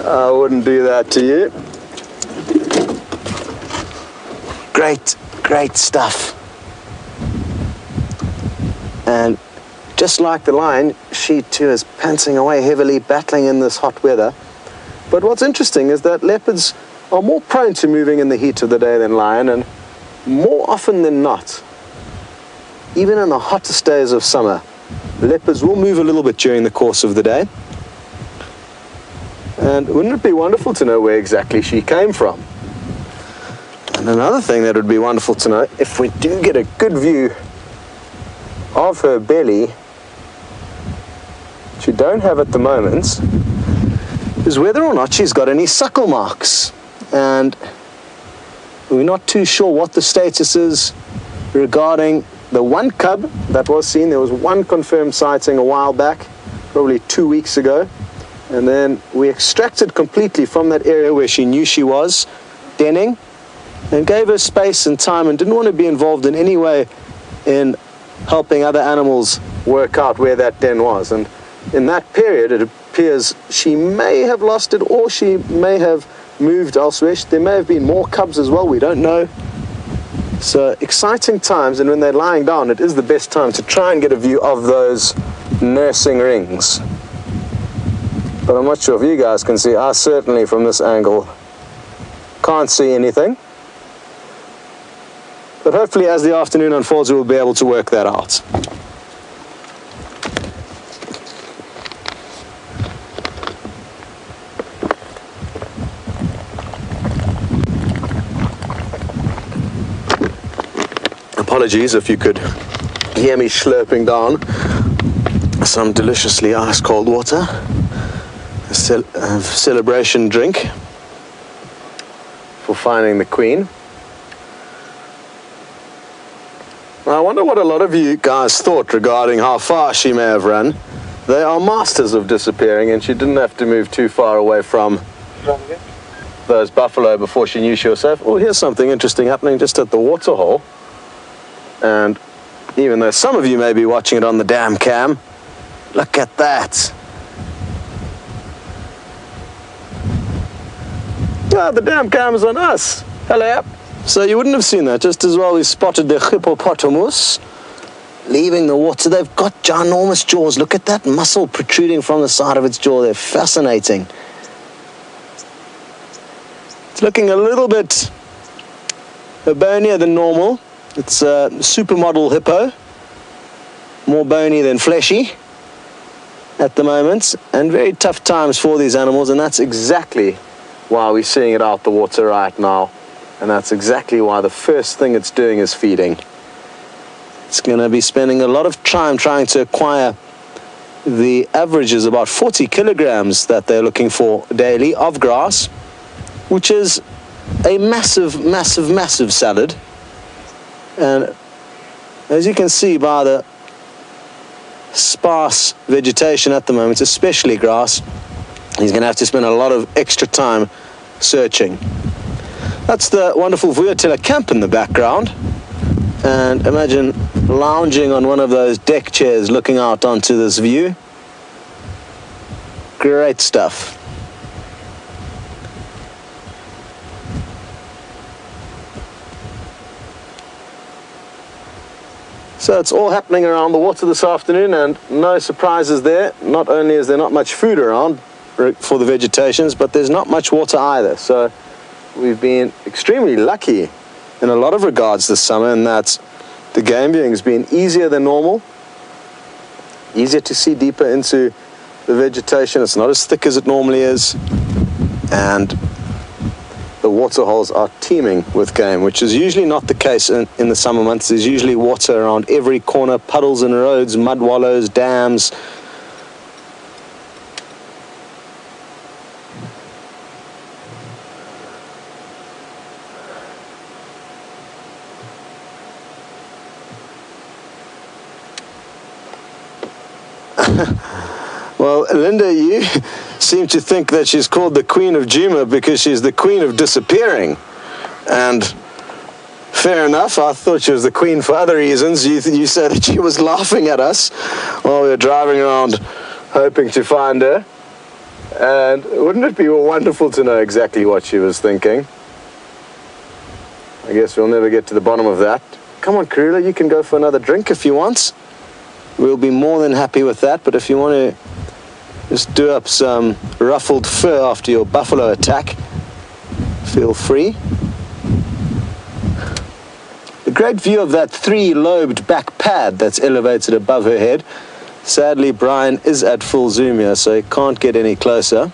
I wouldn't do that to you. Great stuff. And just like the lion, she too is panting away heavily, battling in this hot weather. But what's interesting is that leopards are more prone to moving in the heat of the day than lion, and more often than not, even in the hottest days of summer, leopards will move a little bit during the course of the day. And wouldn't it be wonderful to know where exactly she came from? And another thing that would be wonderful to know, if we do get a good view of her belly, which we don't have at the moment, is whether or not she's got any suckle marks. And we're not too sure what the status is regarding the one cub that was seen. There was one confirmed sighting a while back, probably 2 weeks ago. And then we extracted completely from that area where she knew she was denning, and gave her space and time, and didn't want to be involved in any way in helping other animals work out where that den was. And in that period, it appears she may have lost it, or she may have moved elsewhere. There may have been more cubs as well, we don't know. So exciting times, and when they're lying down, it is the best time to try and get a view of those nursing rings. But I'm not sure if you guys can see. I certainly from this angle can't see anything. But hopefully as the afternoon unfolds, we'll be able to work that out. Apologies if you could hear me slurping down some deliciously ice cold water, a celebration drink for finding the queen. I wonder what a lot of you guys thought regarding how far she may have run. They are masters of disappearing, and she didn't have to move too far away from those buffalo before she knew she was safe. Oh, here's something interesting happening just at the waterhole. And even though some of you may be watching it on the dam cam, look at that. Ah, the dam cam is on us. Hello. So you wouldn't have seen that. Just as well we spotted the hippopotamus leaving the water. They've got ginormous jaws. Look at that muscle protruding from the side of its jaw. They're fascinating. It's looking a little bit bonier than normal. It's a supermodel hippo, more bony than fleshy at the moment, and very tough times for these animals, and that's exactly why we're seeing it out the water right now, and that's exactly why the first thing it's doing is feeding. It's going to be spending a lot of time trying to acquire the average is about 40 kilograms that they're looking for daily of grass, which is a massive, massive, massive salad. And as you can see by the sparse vegetation at the moment, especially grass, he's going to have to spend a lot of extra time searching. That's the wonderful Vuurtiller camp in the background. And imagine lounging on one of those deck chairs looking out onto this view. Great stuff. So it's all happening around the water this afternoon, and no surprises there. Not only is there not much food around for the vegetations, but there's not much water either. So we've been extremely lucky in a lot of regards this summer, and that's the game viewing has been easier than normal, easier to see deeper into the vegetation. It's not as thick as it normally is, and the water holes are teeming with game, which is usually not the case in the summer months. There's usually water around every corner, puddles in roads, mud wallows, dams. Well, Linda, you seem to think that she's called the Queen of Djuma because she's the Queen of disappearing. And fair enough, I thought she was the Queen for other reasons. You said that she was laughing at us while we were driving around hoping to find her. And wouldn't it be wonderful to know exactly what she was thinking? I guess we'll never get to the bottom of that. Come on, Karula, you can go for another drink if you want. We'll be more than happy with that, but if you want to just do up some ruffled fur after your buffalo attack, feel free. A great view of that three-lobed back pad that's elevated above her head. Sadly, Brian is at full zoom here, so he can't get any closer.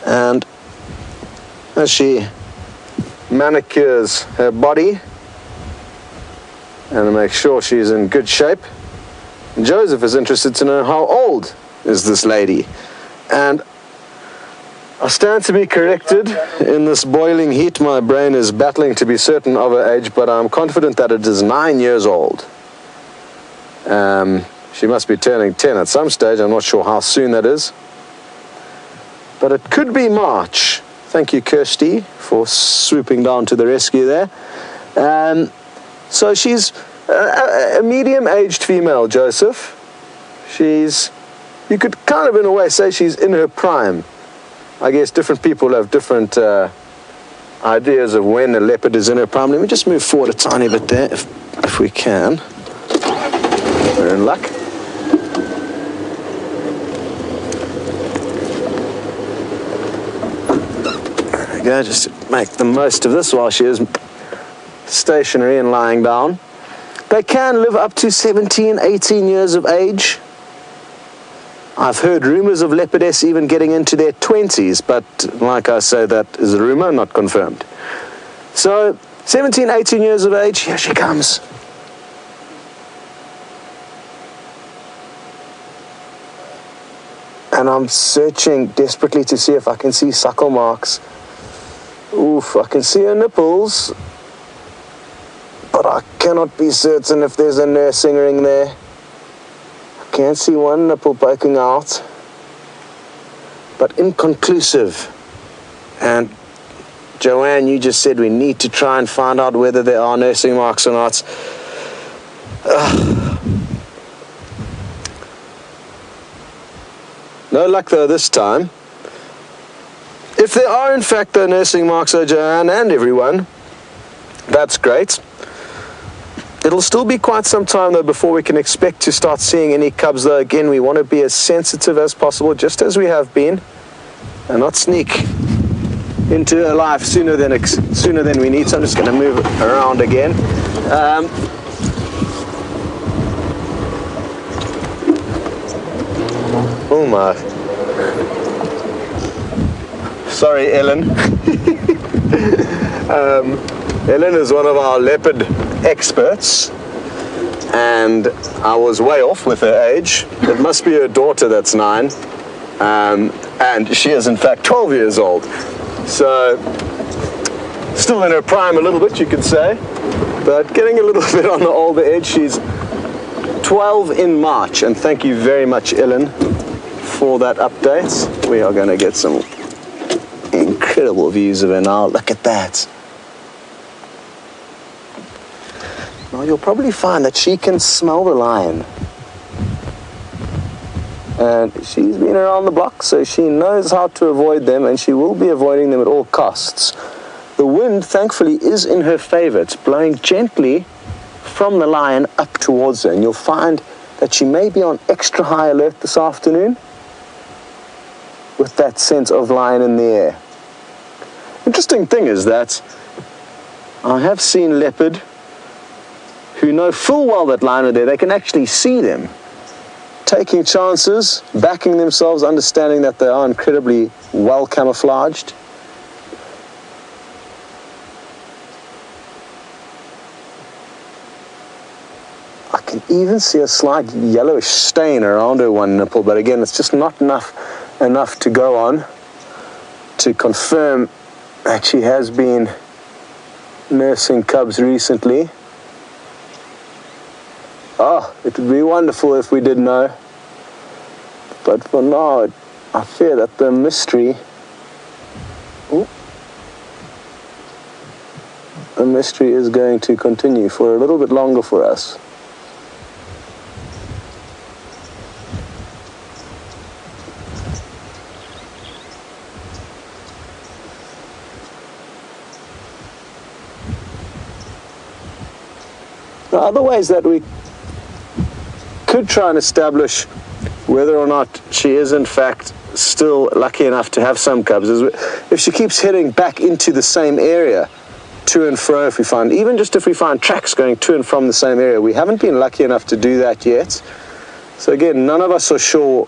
And as she manicures her body and to make sure she's in good shape, Joseph is interested to know how old is this lady. And I stand to be corrected. In this boiling heat, my brain is battling to be certain of her age, but I'm confident that it is 9 years old. She must be turning 10 at some stage. I'm not sure how soon that is, but it could be March. Thank you, Kirsty, for swooping down to the rescue there. So she's a medium-aged female, Joseph. You could kind of in a way say she's in her prime. I guess different people have different ideas of when a leopard is in her prime. Let me just move forward a tiny bit there, if we can. We're in luck. Go, just to make the most of this while she is stationary and lying down. They can live up to 17, 18 years of age. I've heard rumors of leopardess even getting into their 20s, but like I say, that is a rumor, not confirmed. So, 17, 18 years of age, here she comes. And I'm searching desperately to see if I can see suckle marks. Oof, I can see her nipples, but I cannot be certain if there's a nursing ring there. I can't see one nipple poking out, but inconclusive. And Joanne, you just said we need to try and find out whether there are nursing marks or not. No luck though this time. If there are in fact the nursing marks, though, Joanne and everyone, that's great. It'll still be quite some time though before we can expect to start seeing any cubs though. Again, we want to be as sensitive as possible, just as we have been, and not sneak into her life sooner than we need. So I'm just going to move around again. Oh my. Sorry, Ellen. Ellen is one of our leopard experts, and I was way off with her age. It must be her daughter that's 9, and she is in fact 12 years old. So, still in her prime a little bit, you could say, but getting a little bit on the older edge. She's 12 in March, and thank you very much, Ellen, for that update. We are going to get some incredible views of her now. Look at that. Now you'll probably find that she can smell the lion. And she's been around the block, so she knows how to avoid them, and she will be avoiding them at all costs. The wind, thankfully, is in her favor. It's blowing gently from the lion up towards her, and you'll find that she may be on extra high alert this afternoon with that sense of lion in the air. Interesting thing is that I have seen leopard who know full well that lion are there. They can actually see them, taking chances, backing themselves, understanding that they are incredibly well camouflaged. I can even see a slight yellowish stain around her one nipple, but again, it's just not enough to go on to confirm that she has been nursing cubs recently. Oh, it would be wonderful if we did know. But for now, I fear that the mystery... the mystery is going to continue for a little bit longer for us. There are other ways that we could try and establish whether or not she is in fact still lucky enough to have some cubs is if she keeps heading back into the same area, to and fro, if we find tracks going to and from the same area. We haven't been lucky enough to do that yet. So again, none of us are sure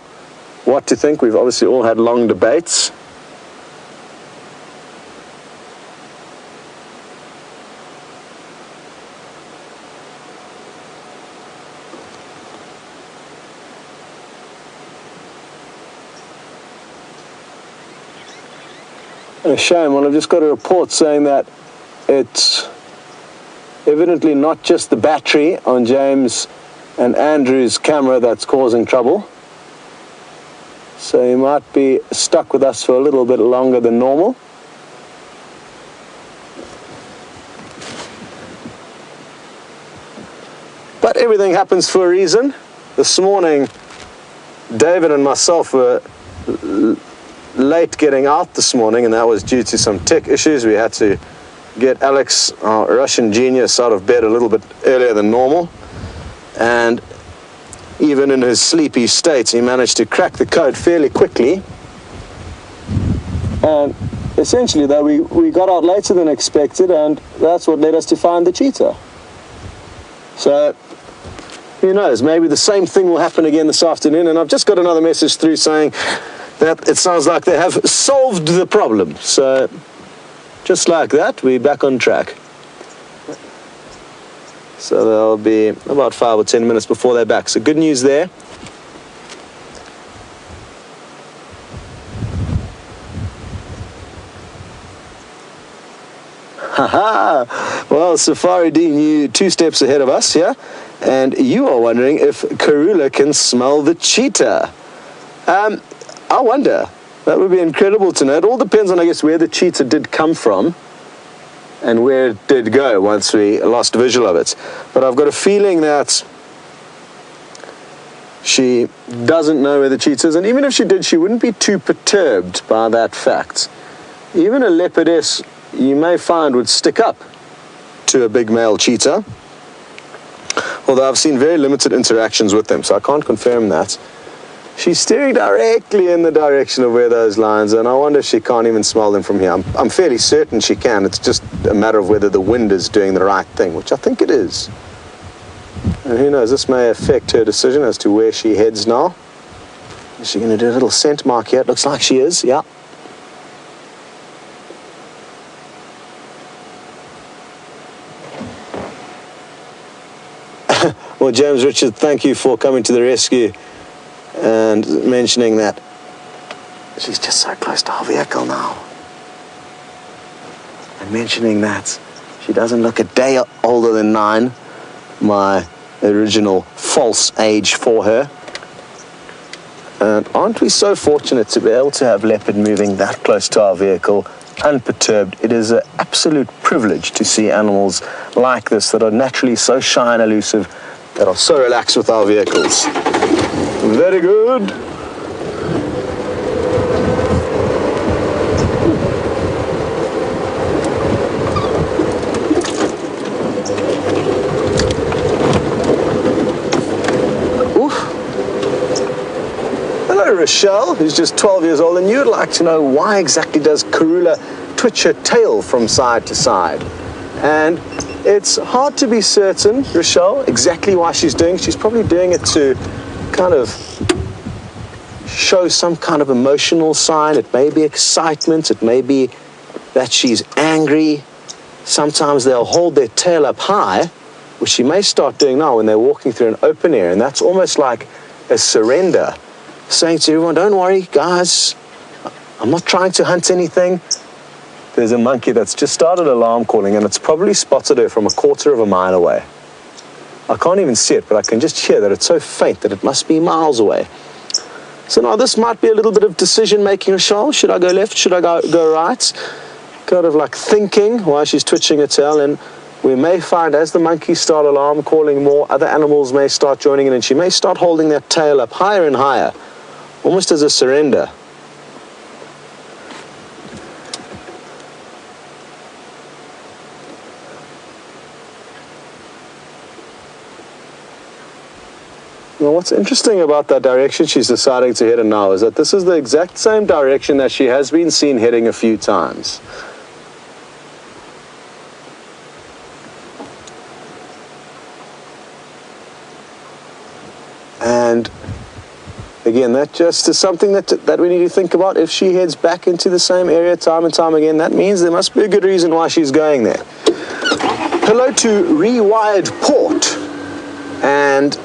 what to think. We've obviously all had long debates. A shame. Well, I've just got a report saying that it's evidently not just the battery on James and Andrew's camera that's causing trouble. So he might be stuck with us for a little bit longer than normal. But everything happens for a reason. This morning, David and myself were late getting out this morning, and that was due to some tech issues. We had to get Alex, our Russian genius, out of bed a little bit earlier than normal, and even in his sleepy state he managed to crack the code fairly quickly. And essentially though, we got out later than expected, and that's what led us to find the cheetah. So who knows, maybe the same thing will happen again this afternoon. And I've just got another message through saying that it sounds like they have solved the problem. So, just like that, we're back on track. So there'll be about 5 or 10 minutes before they're back. So good news there. Haha! Well, Safari Dean, you 2 steps ahead of us here. And you are wondering if Karula can smell the cheetah. I wonder. That would be incredible to know. It all depends on, I guess, where the cheetah did come from and where it did go once we lost visual of it. But I've got a feeling that she doesn't know where the cheetah is, and even if she did, she wouldn't be too perturbed by that fact. Even a leopardess, you may find, would stick up to a big male cheetah, although I've seen very limited interactions with them, so I can't confirm that. She's steering directly in the direction of where those lions are, and I wonder if she can't even smell them from here. I'm fairly certain she can. It's just a matter of whether the wind is doing the right thing, which I think it is. And who knows, this may affect her decision as to where she heads now. Is she going to do a little scent mark here? It looks like she is, yeah. Well, James Richard, thank you for coming to the rescue and mentioning that she's just so close to our vehicle now. And mentioning that she doesn't look a day older than 9, my original false age for her. And aren't we so fortunate to be able to have leopard moving that close to our vehicle, unperturbed? It is an absolute privilege to see animals like this that are naturally so shy and elusive, that are so relaxed with our vehicles. Very good. Rochelle, who's just 12 years old, and you'd like to know why exactly does Karula twitch her tail from side to side. And it's hard to be certain, Rochelle, exactly why she's doing it. She's probably doing it to kind of show some kind of emotional sign. It may be excitement, it may be that she's angry. Sometimes they'll hold their tail up high, which she may start doing now when they're walking through an open area, and that's almost like a surrender, saying to everyone, don't worry, guys, I'm not trying to hunt anything. There's a monkey that's just started alarm calling, and it's probably spotted her from a quarter of a mile away. I can't even see it, but I can just hear that it's so faint that it must be miles away. So now this might be a little bit of decision-making, Rochelle. Should I go left? Should I go right? Kind of like thinking while she's twitching her tail, and we may find as the monkeys start alarm calling more, other animals may start joining in, and she may start holding that tail up higher and higher, almost as a surrender. Well, what's interesting about that direction she's deciding to head in now is that this is the exact same direction that she has been seen heading a few times. And again, that just is something that we need to think about. If she heads back into the same area time and time again, that means there must be a good reason why she's going there. Hello to Rewired Port, and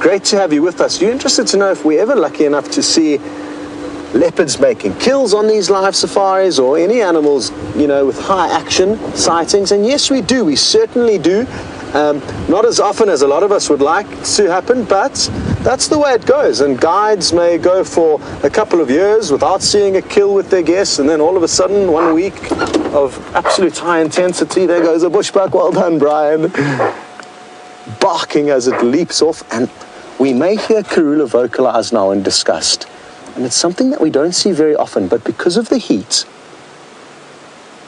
great to have you with us. You're interested to know if we're ever lucky enough to see leopards making kills on these live safaris, or any animals, you know, with high action sightings. And yes, we do. We certainly do. Not as often as a lot of us would like to happen, but that's the way it goes. And guides may go for a couple of years without seeing a kill with their guests, and then all of a sudden, 1 week of absolute high intensity, there goes a bushbuck. Well done, Brian. Barking as it leaps off, and we may hear Karula vocalize now in disgust. And it's something that we don't see very often, but because of the heat,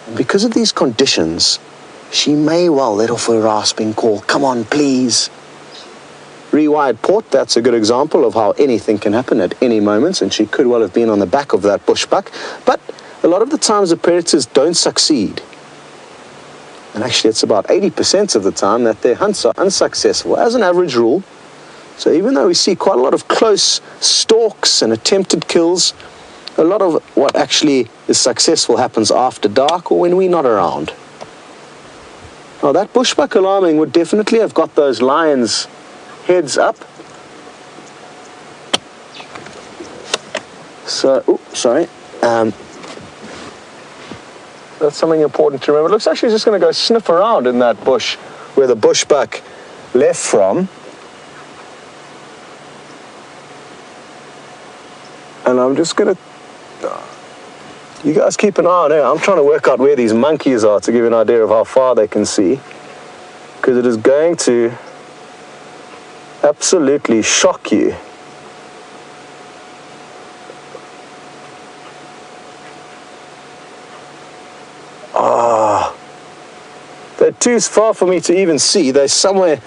and because of these conditions, she may well let off a rasping call. Come on, please. Rewired Port, that's a good example of how anything can happen at any moment, and she could well have been on the back of that bushbuck. But a lot of the times the predators don't succeed. And actually it's about 80% of the time that their hunts are unsuccessful, as an average rule. So even though we see quite a lot of close stalks and attempted kills, a lot of what actually is successful happens after dark or when we're not around. Now that bushbuck alarming would definitely have got those lions' heads up. So, sorry. That's something important to remember. It looks like she's just going to go sniff around in that bush where the bushbuck left from. And I'm just going to... You guys keep an eye on her. I'm trying to work out where these monkeys are to give you an idea of how far they can see, because it is going to absolutely shock you. They're too far for me to even see. They're somewhere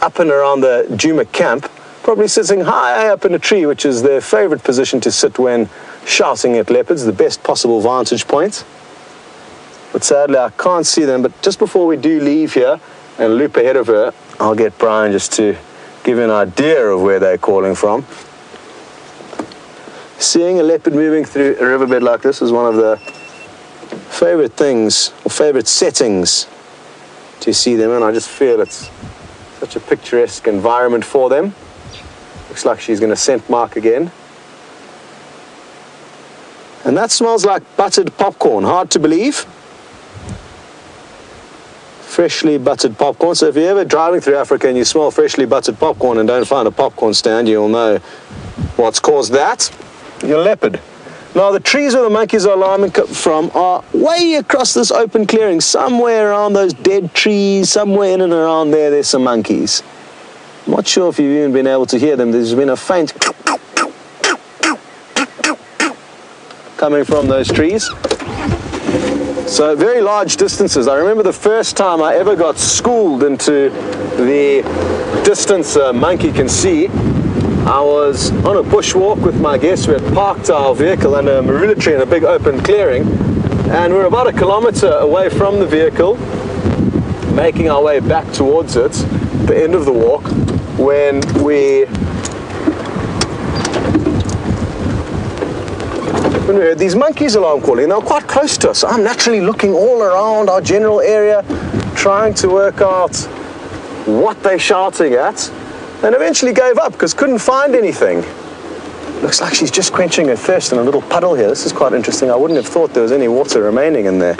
up and around the Djuma camp, probably sitting high up in a tree, which is their favorite position to sit when shouting at leopards, the best possible vantage point. But sadly, I can't see them. But just before we do leave here and loop ahead of her, I'll get Brian just to give you an idea of where they're calling from. Seeing a leopard moving through a riverbed like this is one of the favorite things, or favorite settings, to see them, and I just feel it's such a picturesque environment for them. Looks like she's going to scent mark again. And that smells like buttered popcorn. Hard to believe. Freshly buttered popcorn. So if you're ever driving through Africa and you smell freshly buttered popcorn and don't find a popcorn stand, you'll know what's caused that. Your leopard. Now the trees where the monkeys are alarming from are way across this open clearing. Somewhere around those dead trees, somewhere in and around there, there's some monkeys. I'm not sure if you've even been able to hear them. There's been a faint coming from those trees. So very large distances. I remember the first time I ever got schooled into the distance a monkey can see. I was on a bushwalk with my guests. We had parked our vehicle under a marula tree in a big open clearing, and we're about 1 kilometer away from the vehicle, making our way back towards it, the end of the walk, when we heard these monkeys alarm calling. They were quite close to us. So I'm naturally looking all around our general area, trying to work out what they're shouting at, and eventually gave up because couldn't find anything. Looks like she's just quenching her thirst in a little puddle here. This is quite interesting. I wouldn't have thought there was any water remaining in there.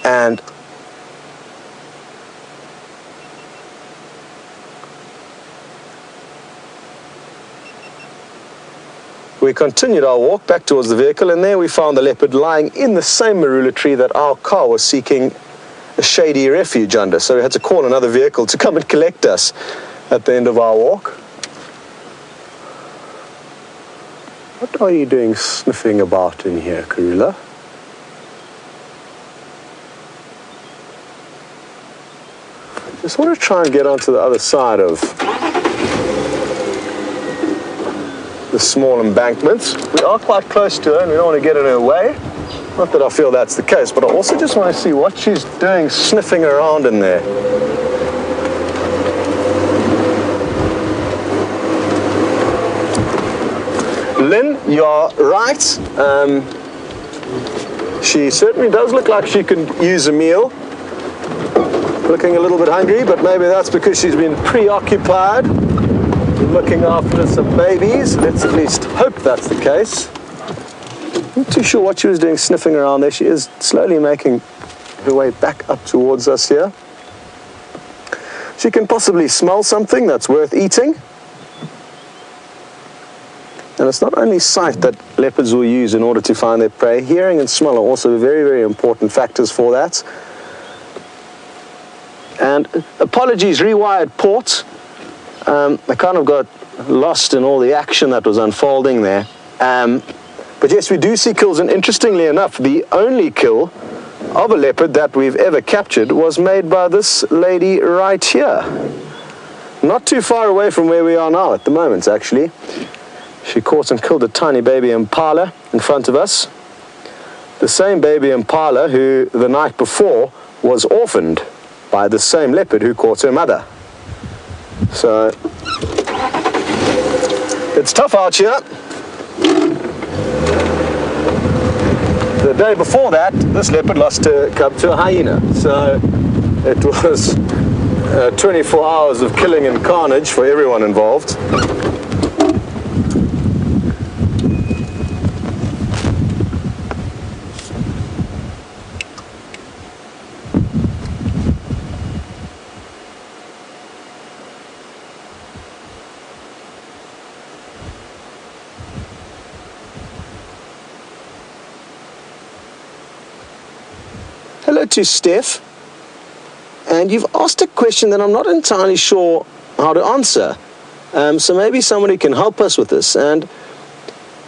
And we continued our walk back towards the vehicle, and there we found the leopard lying in the same marula tree that our car was seeking a shady refuge under. So we had to call another vehicle to come and collect us at the end of our walk. What are you doing sniffing about in here, Karula? Just want to try and get onto the other side of the small embankments. We are quite close to her and we don't want to get in her way. Not that I feel that's the case, but I also just want to see what she's doing sniffing around in there. Lynn, you're right. She certainly does look like she could use a meal. Looking a little bit hungry, but maybe that's because she's been preoccupied looking after some babies. Let's at least hope that's the case. I'm not too sure what she was doing sniffing around there. She is slowly making her way back up towards us here. She can possibly smell something that's worth eating. And it's not only sight that leopards will use in order to find their prey. Hearing and smell are also very, very important factors for that. And apologies, rewired port. I kind of got lost in all the action that was unfolding there. But yes, we do see kills, and interestingly enough, the only kill of a leopard that we've ever captured was made by this lady right here. Not too far away from where we are now at the moment, actually. She caught and killed a tiny baby impala in front of us. The same baby impala who the night before was orphaned by the same leopard who caught her mother. So it's tough out here. The day before that, this leopard lost her cub to a hyena. So it was 24 hours of killing and carnage for everyone involved. Hello to Steph, and you've asked a question that I'm not entirely sure how to answer, so maybe somebody can help us with this. And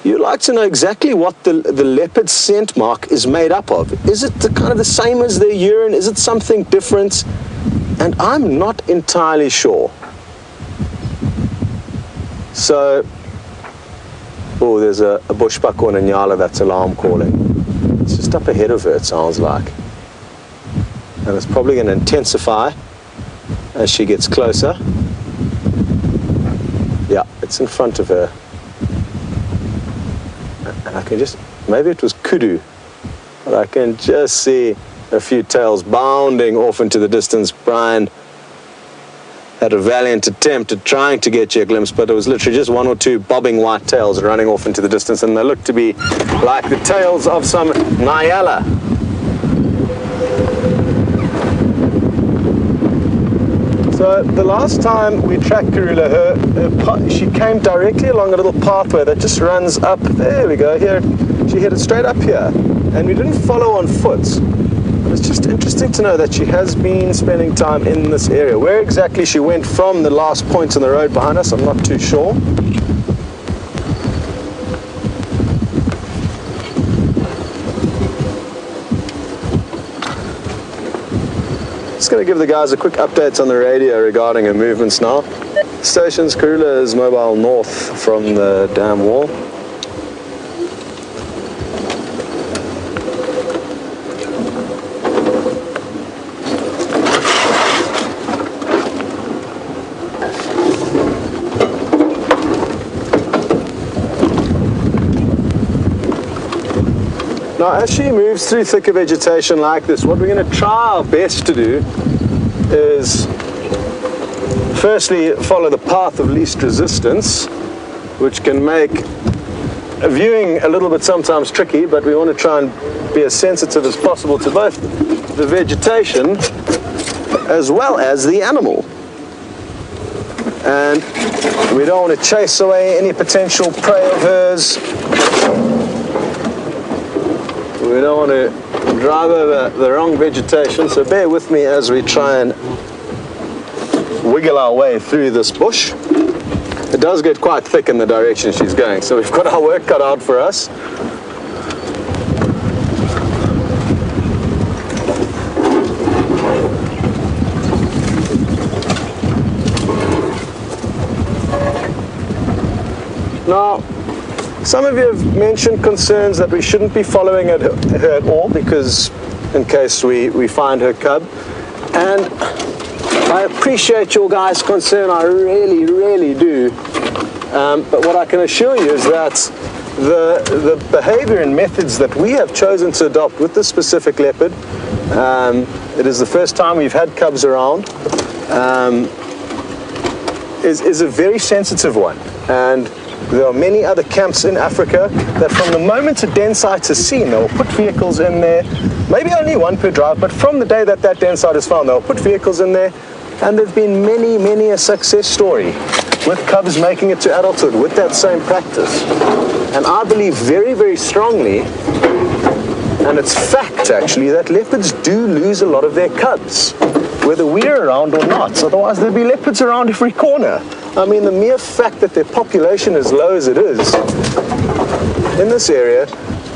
you'd like to know exactly what the leopard scent mark is made up of. Is it kind of the same as their urine? Is it something different? And I'm not entirely sure. So, oh, there's a bushbuck or a nyala that's alarm calling. It's just up ahead of her, it sounds like. And it's probably going to intensify as she gets closer. Yeah, it's in front of her. And I can just maybe it was kudu, but I can just see a few tails bounding off into the distance. Brian had a valiant attempt at trying to get you a glimpse, but it was literally just one or two bobbing white tails running off into the distance, and they looked to be like the tails of some nyala. So the last time we tracked Karula, she came directly along a little pathway that just runs up. There we go. Here, she headed straight up here, and we didn't follow on foot. It's just interesting to know that she has been spending time in this area. Where exactly she went from the last point in the road behind us, I'm not too sure. Just going to give the guys a quick update on the radio regarding her movements now. Stations, Karula is mobile north from the dam wall. Now, as she moves through thicker vegetation like this, what we're going to try our best to do is firstly follow the path of least resistance, which can make viewing a little bit sometimes tricky, but we want to try and be as sensitive as possible to both the vegetation as well as the animal. And we don't want to chase away any potential prey of hers. We don't want to drive over the wrong vegetation, so bear with me as we try and wiggle our way through this bush. It does get quite thick in the direction she's going, so we've got our work cut out for us. Now, some of you have mentioned concerns that we shouldn't be following her at all, because in case we find her cub. And I appreciate your guys' concern, I really, really do. But what I can assure you is that the behavior and methods that we have chosen to adopt with this specific leopard, it is the first time we've had cubs around, is a very sensitive one. And there are many other camps in Africa that from the moment a den site is seen, they'll put vehicles in there, maybe only one per drive, but from the day that that den site is found, they'll put vehicles in there, and there've been many, many a success story with cubs making it to adulthood with that same practice. And I believe very, very strongly, and it's fact actually, that leopards do lose a lot of their cubs, whether we're around or not. Otherwise there'd be leopards around every corner. I mean, the mere fact that their population is low as it is in this area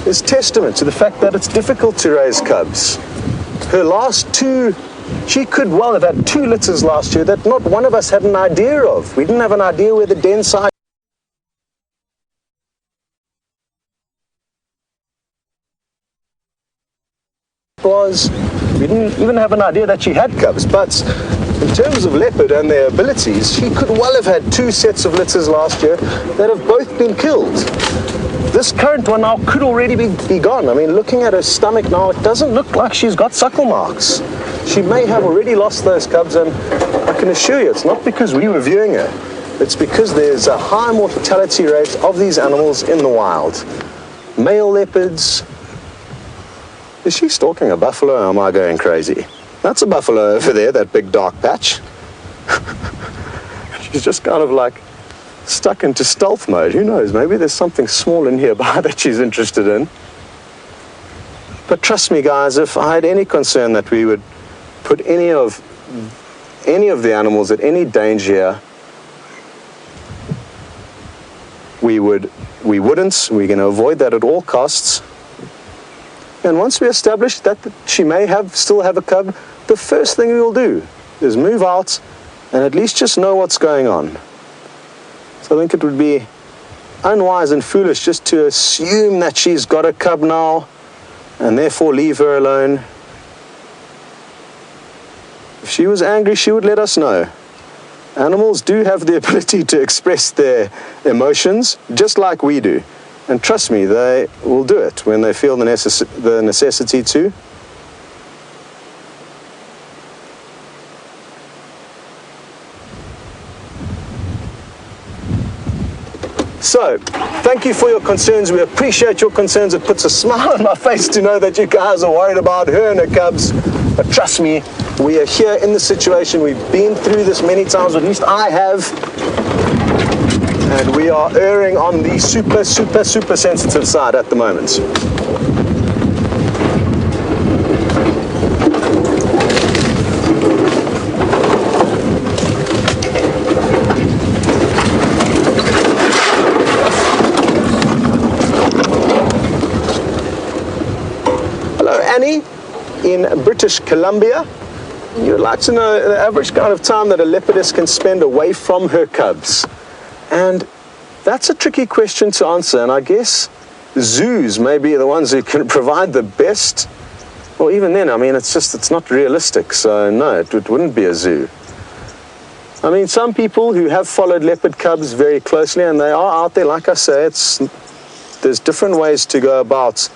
is testament to the fact that it's difficult to raise cubs. Her last two, she could well have had 2 litters last year that not one of us had an idea of. We didn't have an idea where the den site was. We didn't even have an idea that she had cubs. But in terms of leopard and their abilities, she could well have had 2 sets of litters last year that have both been killed. This current one now could already be gone. I mean, looking at her stomach now, it doesn't look like she's got suckle marks. She may have already lost those cubs, and I can assure you it's not because we were viewing her. It's because there's a high mortality rate of these animals in the wild. Male leopards. Is she stalking a buffalo, or am I going crazy? That's a buffalo over there, that big dark patch. She's just kind of like stuck into stealth mode. Who knows? Maybe there's something small in here that she's interested in. But trust me, guys, if I had any concern that we would put any of the animals at any danger here, we wouldn't. We're going to avoid that at all costs. And once we establish that she may still have a cub, the first thing we will do is move out and at least just know what's going on. So I think it would be unwise and foolish just to assume that she's got a cub now and therefore leave her alone. If she was angry, she would let us know. Animals do have the ability to express their emotions just like we do. And trust me, they will do it when they feel the necessity to. So, thank you for your concerns. We appreciate your concerns. It puts a smile on my face to know that you guys are worried about her and her cubs. But trust me, we are here in the situation. We've been through this many times, at least I have. And we are erring on the super sensitive side at the moment. In British Columbia, you'd like to know the average kind of time that a leopardess can spend away from her cubs. And that's a tricky question to answer, and I guess zoos may be the ones who can provide the best. Well, even then, I mean, it's not realistic, so no, it wouldn't be a zoo. I mean, some people who have followed leopard cubs very closely, and they are out there, like I say, there's different ways to go about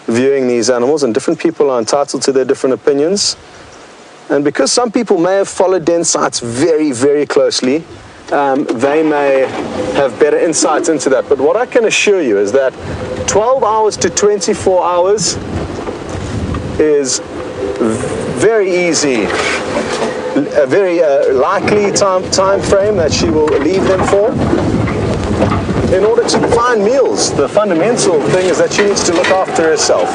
viewing these animals, and different people are entitled to their different opinions. And because some people may have followed den sites very closely, they may have better insights into that. But what I can assure you is that 12 hours to 24 hours is very easy, a very likely time frame that she will leave them for. In order to find meals, the fundamental thing is that she needs to look after herself.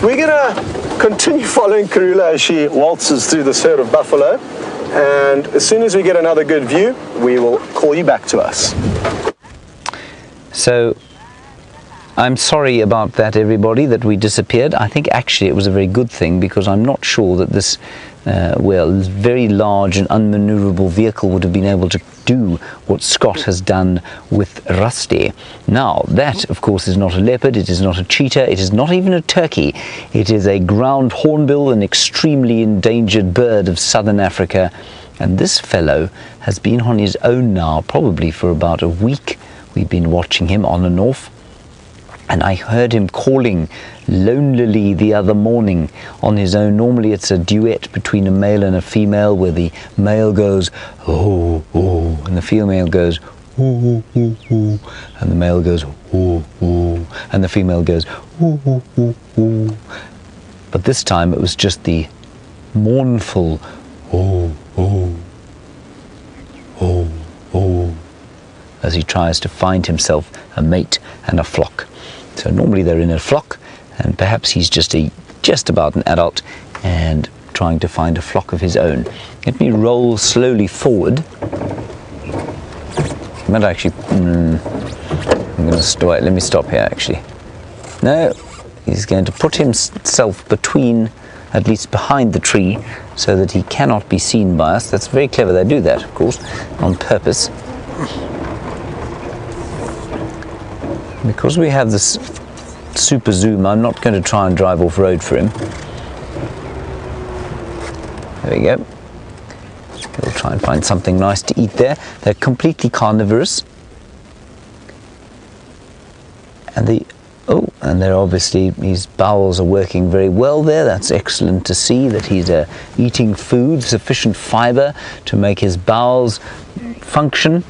We're going to continue following Karula as she waltzes through this herd of buffalo, and as soon as we get another good view, we will call you back to us. So, I'm sorry about that, everybody, that we disappeared. I think actually it was a very good thing, because I'm not sure that this very large and unmaneuverable vehicle would have been able to do what Scott has done with Rusty. Now, that, of course, is not a leopard, it is not a cheetah, it is not even a turkey. It is a ground hornbill, an extremely endangered bird of southern Africa. And this fellow has been on his own now, probably for about a week. We've been watching him on and off. And I heard him calling lonelily the other morning on his own. Normally it's a duet between a male and a female, where the male goes, oh, oh, and the female goes, oh, oh, oh, and the male goes, oh, oh, and the female goes, oh, oh, oh, oh. But this time it was just the mournful, oh, oh, oh, oh, as he tries to find himself a mate and a flock. So normally they're in a flock, and perhaps he's just about an adult and trying to find a flock of his own. Let me roll slowly forward. I might actually, I'm going to stop. Let me stop here actually. No, he's going to put himself between, at least behind the tree, so that he cannot be seen by us. That's very clever. They do that, of course, on purpose. Because we have this super zoom, I'm not going to try and drive off-road for him. There we go. We'll try and find something nice to eat there. They're completely carnivorous. And they're obviously, his bowels are working very well there. That's excellent to see that he's eating food, sufficient fiber to make his bowels function.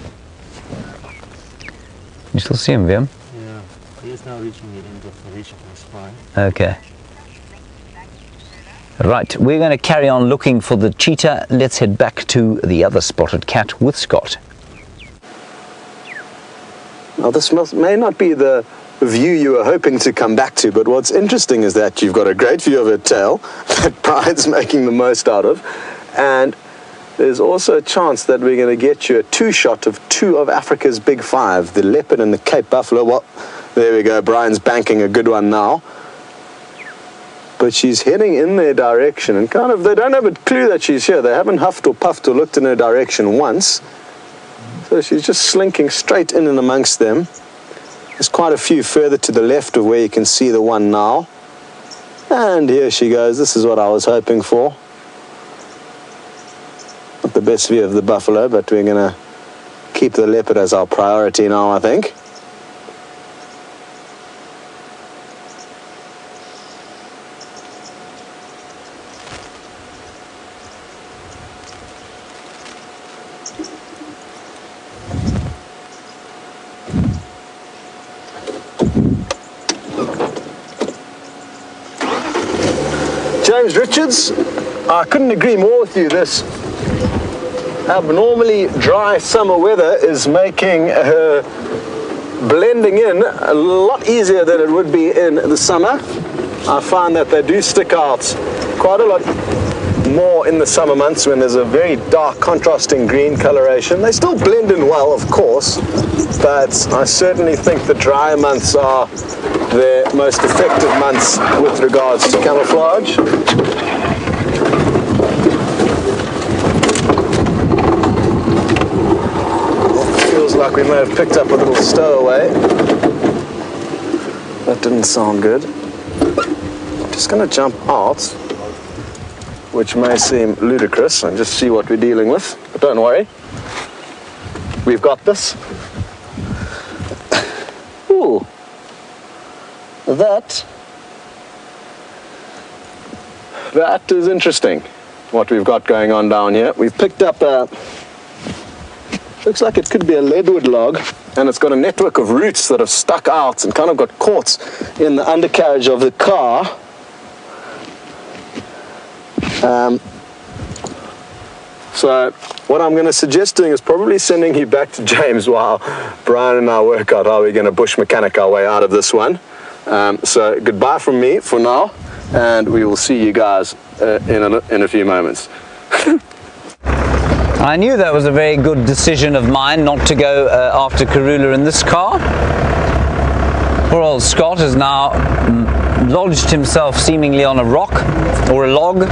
You still see him, Viam? He is now reaching the end of the reach of his spine. Okay. Right, we're going to carry on looking for the cheetah. Let's head back to the other spotted cat with Scott. Now, this may not be the view you were hoping to come back to, but what's interesting is that you've got a great view of her tail that Brian's making the most out of, and there's also a chance that we're going to get you a two-shot of two of Africa's big five, the leopard and the Cape buffalo. Well, there we go, Brian's banking a good one now. But she's heading in their direction, and kind of, they don't have a clue that she's here. They haven't huffed or puffed or looked in her direction once. So she's just slinking straight in and amongst them. There's quite a few further to the left of where you can see the one now. And here she goes. This is what I was hoping for. Not the best view of the buffalo, but we're going to keep the leopard as our priority now, I think. James Richards, I couldn't agree more with you. This abnormally dry summer weather is making her blending in a lot easier than it would be in the summer. I find that they do stick out quite a lot more in the summer months when there's a very dark contrasting green coloration. They still blend in well, of course, but I certainly think the dry months are the most effective months with regards to camouflage. Feels like we may have picked up a little stowaway. That didn't sound good. I'm just going to jump out, which may seem ludicrous, and just see what we're dealing with. But don't worry, we've got this. Ooh, that is interesting, what we've got going on down here. We've picked up a, looks like it could be a leadwood log, and it's got a network of roots that have stuck out and kind of got caught in the undercarriage of the car. So what I'm going to suggest doing is probably sending you back to James while Brian and I work out how we're going to bush mechanic our way out of this one. So goodbye from me for now, and we will see you guys in a few moments. I knew that was a very good decision of mine not to go after Karula in this car. Poor old Scott has now lodged himself seemingly on a rock or a log.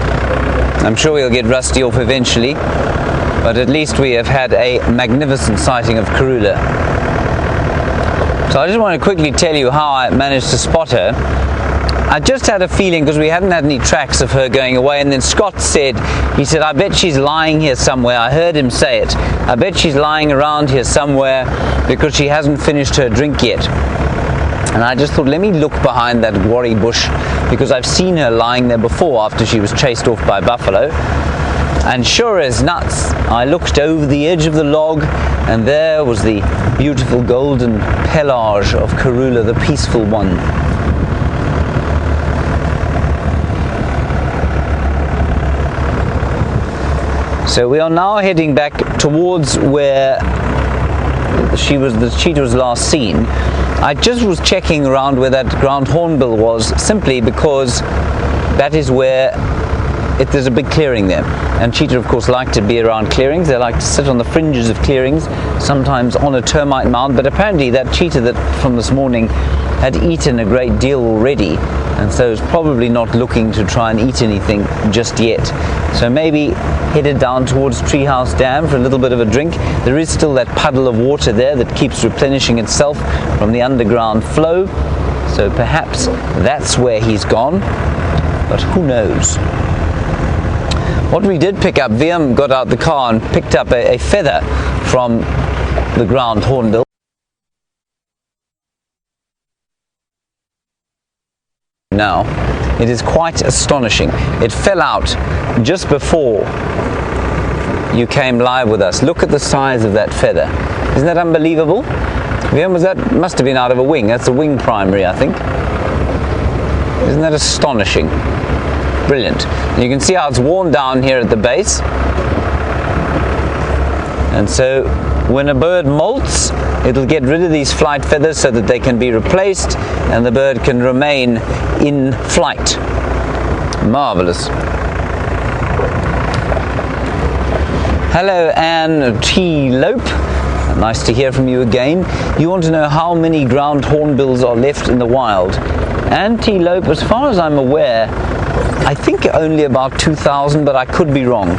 I'm sure he'll get rusty off eventually, but at least we have had a magnificent sighting of Karula. So I just want to quickly tell you how I managed to spot her. I just had a feeling, because we hadn't had any tracks of her going away, and then Scott said, he said, I bet she's lying here somewhere. I heard him say it. I bet she's lying around here somewhere because she hasn't finished her drink yet. And I just thought, let me look behind that worry bush, because I've seen her lying there before after she was chased off by buffalo. And sure as nuts, I looked over the edge of the log, and there was the beautiful golden pelage of Karula, the peaceful one. So we are now heading back towards where the cheetah was last seen. I just was checking around where that ground hornbill was, simply because that is where there's a big clearing there. And cheetah, of course, like to be around clearings. They like to sit on the fringes of clearings, sometimes on a termite mound. But apparently that cheetah that from this morning had eaten a great deal already, and so is probably not looking to try and eat anything just yet. So maybe headed down towards Treehouse Dam for a little bit of a drink. There is still that puddle of water there that keeps replenishing itself from the underground flow. So perhaps that's where he's gone, but who knows. What we did pick up, VM got out the car and picked up a feather from the ground hornbill. Now, it is quite astonishing. It fell out just before you came live with us. Look at the size of that feather. Isn't that unbelievable? VM, that must have been out of a wing. That's a wing primary, I think. Isn't that astonishing? Brilliant. And you can see how it's worn down here at the base. And so when a bird molts, it'll get rid of these flight feathers so that they can be replaced and the bird can remain in flight. Marvelous. Hello, Anne T. Lope. Nice to hear from you again. You want to know how many ground hornbills are left in the wild? Anne T. Lope, as far as I'm aware, I think only about 2,000, but I could be wrong.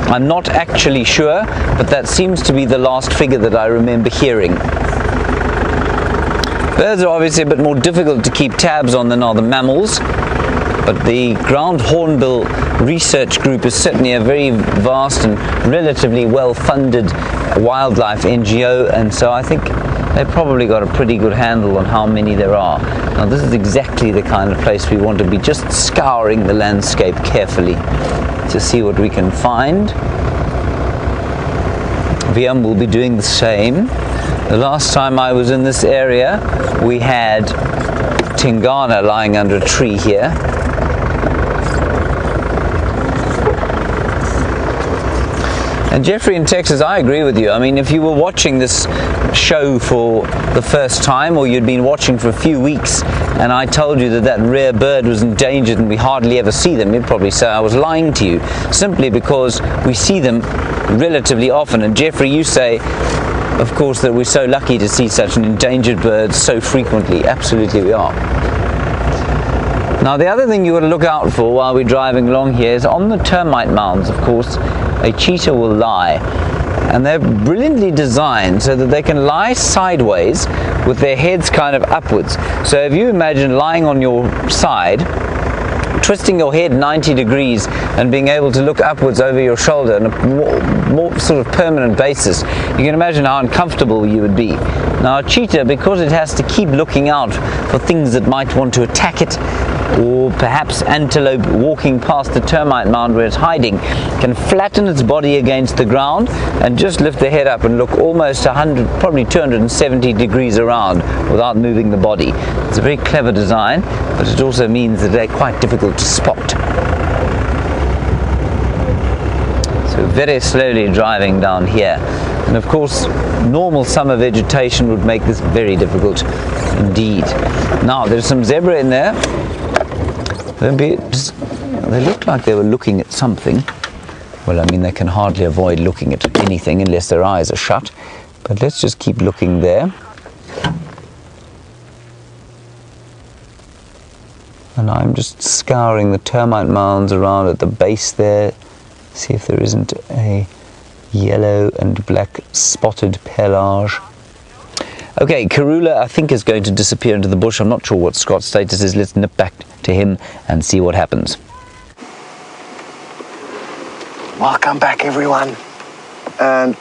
I'm not actually sure, but that seems to be the last figure that I remember hearing. Birds are obviously a bit more difficult to keep tabs on than are the mammals, but the Ground Hornbill Research Group is certainly a very vast and relatively well-funded wildlife NGO, and so I think they've probably got a pretty good handle on how many there are. Now this is exactly the kind of place we want to be, just scouring the landscape carefully to see what we can find. VM will be doing the same. The last time I was in this area, we had Tingana lying under a tree here. And Jeffrey in Texas, I agree with you. I mean, if you were watching this show for the first time, or you'd been watching for a few weeks, and I told you that that rare bird was endangered and we hardly ever see them, you'd probably say I was lying to you, simply because we see them relatively often. And Jeffrey, you say, of course, that we're so lucky to see such an endangered bird so frequently. Absolutely we are. Now, the other thing you got to look out for while we're driving along here is on the termite mounds, of course, a cheetah will lie. And they're brilliantly designed so that they can lie sideways with their heads kind of upwards. So if you imagine lying on your side, twisting your head 90 degrees and being able to look upwards over your shoulder on a more sort of permanent basis, you can imagine how uncomfortable you would be. Now, a cheetah, because it has to keep looking out for things that might want to attack it, or perhaps antelope walking past the termite mound where it's hiding, can flatten its body against the ground and just lift the head up and look almost 100, probably 270 degrees around without moving the body. It's a very clever design, but it also means that they're quite difficult to spot. So very slowly driving down here. And of course, normal summer vegetation would make this very difficult indeed. Now, there's some zebra in there. They looked like they were looking at something. Well, I mean, they can hardly avoid looking at anything unless their eyes are shut. But let's just keep looking there. And I'm just scouring the termite mounds around at the base there. See if there isn't a yellow and black spotted pelage. Okay, Karula, I think, is going to disappear into the bush. I'm not sure what Scott's status is. Let's nip back to him and see what happens. Welcome back, everyone. And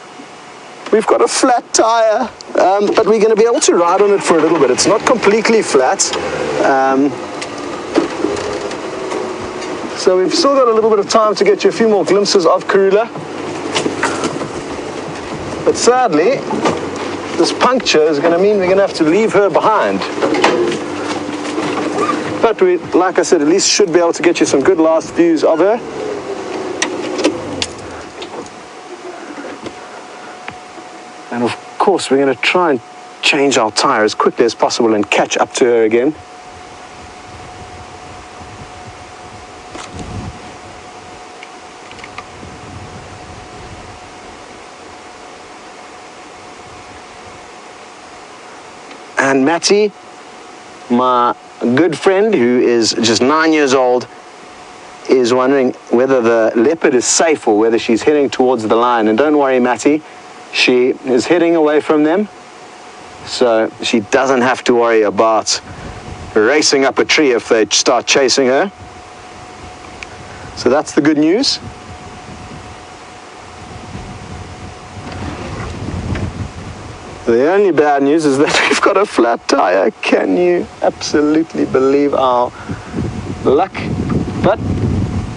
we've got a flat tire, but we're going to be able to ride on it for a little bit. It's not completely flat. So we've still got a little bit of time to get you a few more glimpses of Karula. But sadly, this puncture is going to mean we're going to have to leave her behind. But we, like I said, at least should be able to get you some good last views of her. And of course, we're going to try and change our tire as quickly as possible and catch up to her again. And Matty, my good friend who is just 9 years old, is wondering whether the leopard is safe or whether she's heading towards the lion. And don't worry, Matty, she is heading away from them, so she doesn't have to worry about racing up a tree if they start chasing her. So that's the good news. The only bad news is that we've got a flat tire. Can you absolutely believe our luck? But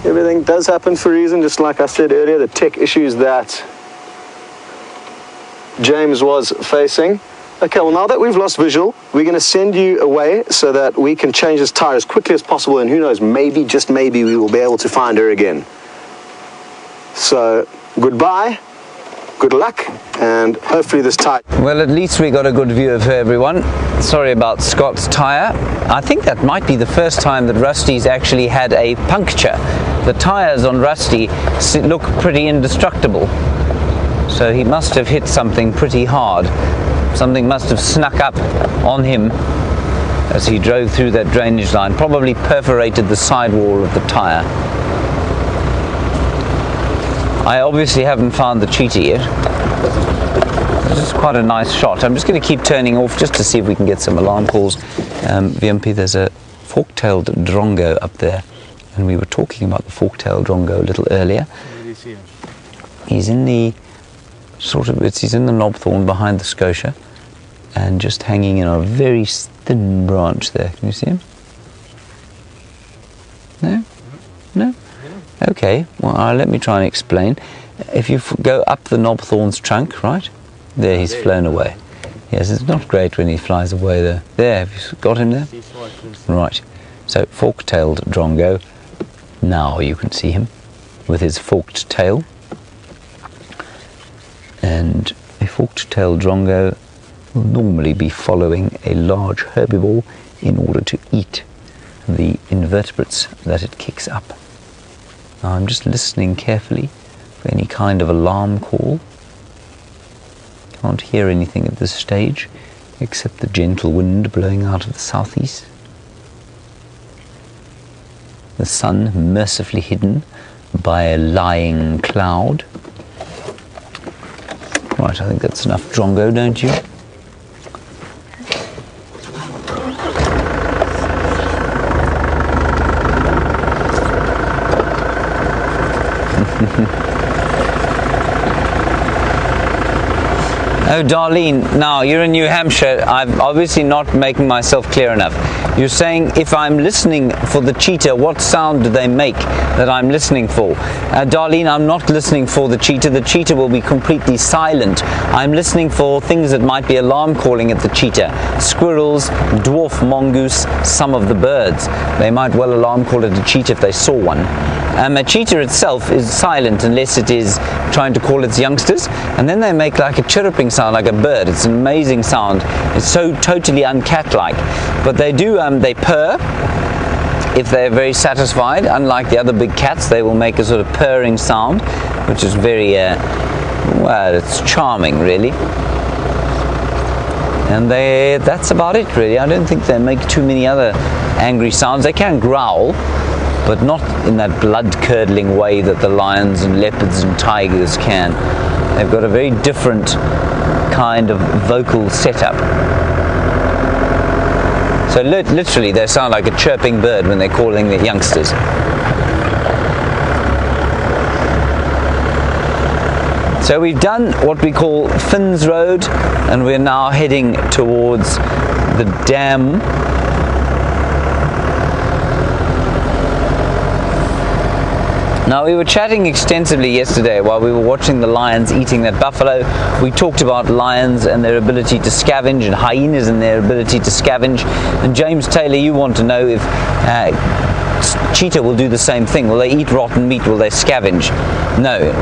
everything does happen for a reason, just like I said earlier, the tech issues that James was facing. Okay, well, now that we've lost visual, we're going to send you away so that we can change this tire as quickly as possible, and who knows, maybe, just maybe, we will be able to find her again. So, goodbye. Good luck, and hopefully this tire... Well, at least we got a good view of her, everyone. Sorry about Scott's tyre. I think that might be the first time that Rusty's actually had a puncture. The tyres on Rusty look pretty indestructible. So he must have hit something pretty hard. Something must have snuck up on him as he drove through that drainage line. Probably perforated the sidewall of the tyre. I obviously haven't found the cheetah yet. This is quite a nice shot. I'm just going to keep turning off just to see if we can get some alarm calls. VMP, there's a fork-tailed drongo up there, and we were talking about the fork-tailed drongo a little earlier. He's in the he's in the knobthorn behind the scotia, and just hanging in a very thin branch there. Can you see him? No? No? Okay, well, let me try and explain. If you go up the knobthorn's trunk, right, there he's flown away. Yes, it's not great when he flies away there. There, have you got him there? Right, so fork-tailed drongo. Now you can see him with his forked tail. and a forked-tailed drongo will normally be following a large herbivore in order to eat the invertebrates that it kicks up. Now I'm just listening carefully for any kind of alarm call. Can't hear anything at this stage except the gentle wind blowing out of the southeast. The sun mercifully hidden by a lying cloud. Right, I think that's enough drongo, don't you? Oh, Darlene, now you're in New Hampshire. I'm obviously not making myself clear enough. You're saying if I'm listening for the cheetah, what sound do they make that I'm listening for? Darlene, I'm not listening for the cheetah. The cheetah will be completely silent. I'm listening for things that might be alarm calling at the cheetah. Squirrels, dwarf mongoose, some of the birds. They might well alarm call at a cheetah if they saw one. A cheetah itself is silent unless it is trying to call its youngsters, and then they make like a chirruping sound like a bird. It's an amazing sound. It's so totally uncat-like. But they do, they purr if they're very satisfied. Unlike the other big cats, they will make a sort of purring sound, which is very, well, it's charming really. And that's about it really. I don't think they make too many other angry sounds. They can growl, but not in that blood-curdling way that the lions and leopards and tigers can. They've got a very different kind of vocal setup. So literally they sound like a chirping bird when they're calling the youngsters. So we've done what we call Finns Road, and we're now heading towards the dam. Now, we were chatting extensively yesterday while we were watching the lions eating that buffalo. We talked about lions and their ability to scavenge, and hyenas and their ability to scavenge. And James Taylor, you want to know if cheetah will do the same thing. Will they eat rotten meat? Will they scavenge? No.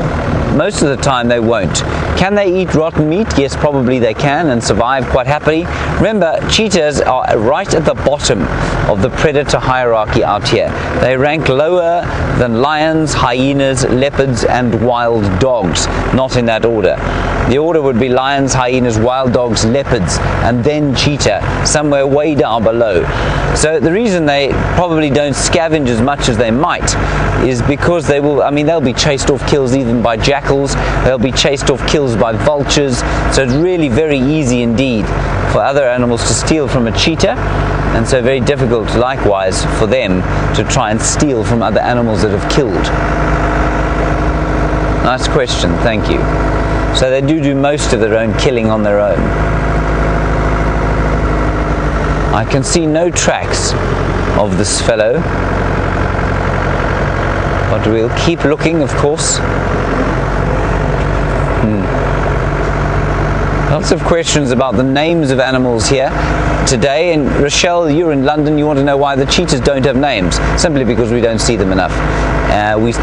Most of the time they won't. Can they eat rotten meat? Yes, probably they can, and survive quite happily. Remember, cheetahs are right at the bottom of the predator hierarchy out here. They rank lower than lions, hyenas, leopards, and wild dogs. Not in that order. The order would be lions, hyenas, wild dogs, leopards, and then cheetah, somewhere way down below. So the reason they probably don't scavenge as much as they might is because they will, they'll be chased off kills even by jackals, they'll be chased off kills by vultures, so it's really very easy indeed for other animals to steal from a cheetah, and so very difficult likewise for them to try and steal from other animals that have killed. Nice question, thank you. So they do most of their own killing on their own. I can see no tracks of this fellow, but we'll keep looking, of course. Lots of questions about the names of animals here today. And Rochelle, you're in London, you want to know why the cheetahs don't have names. Simply because we don't see them enough.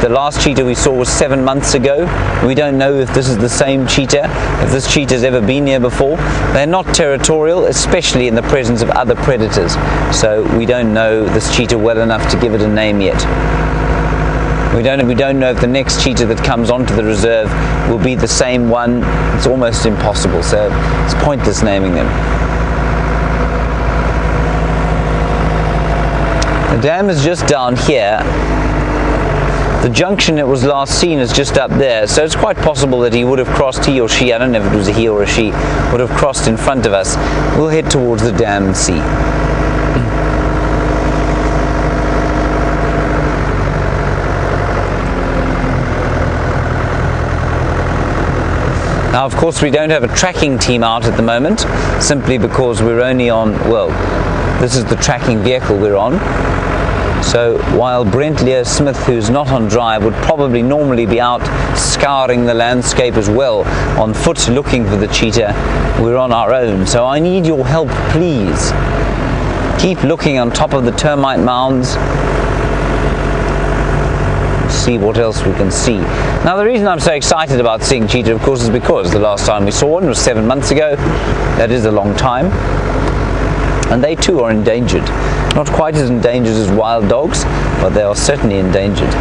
The last cheetah we saw was 7 months ago. We don't know if this is the same cheetah, if this cheetah's ever been here before. They're not territorial, especially in the presence of other predators. So we don't know this cheetah well enough to give it a name yet. We don't know if the next cheetah that comes onto the reserve will be the same one. It's almost impossible, so it's pointless naming them. The dam is just down here. The junction it was last seen is just up there, so it's quite possible that he would have crossed, he or she, I don't know if it was a he or a she, would have crossed in front of us. We'll head towards the dam and see. Now, of course, we don't have a tracking team out at the moment, simply because we're only on, well, this is the tracking vehicle we're on. So while Brent Lear Smith, who's not on drive, would probably normally be out scouring the landscape as well, on foot looking for the cheetah, we're on our own. So I need your help, please. Keep looking on top of the termite mounds. see what else we can see. Now, the reason I'm so excited about seeing cheetah, of course, is because the last time we saw one was 7 months ago. That is a long time. And they too are endangered. Not quite as endangered as wild dogs, but they are certainly endangered.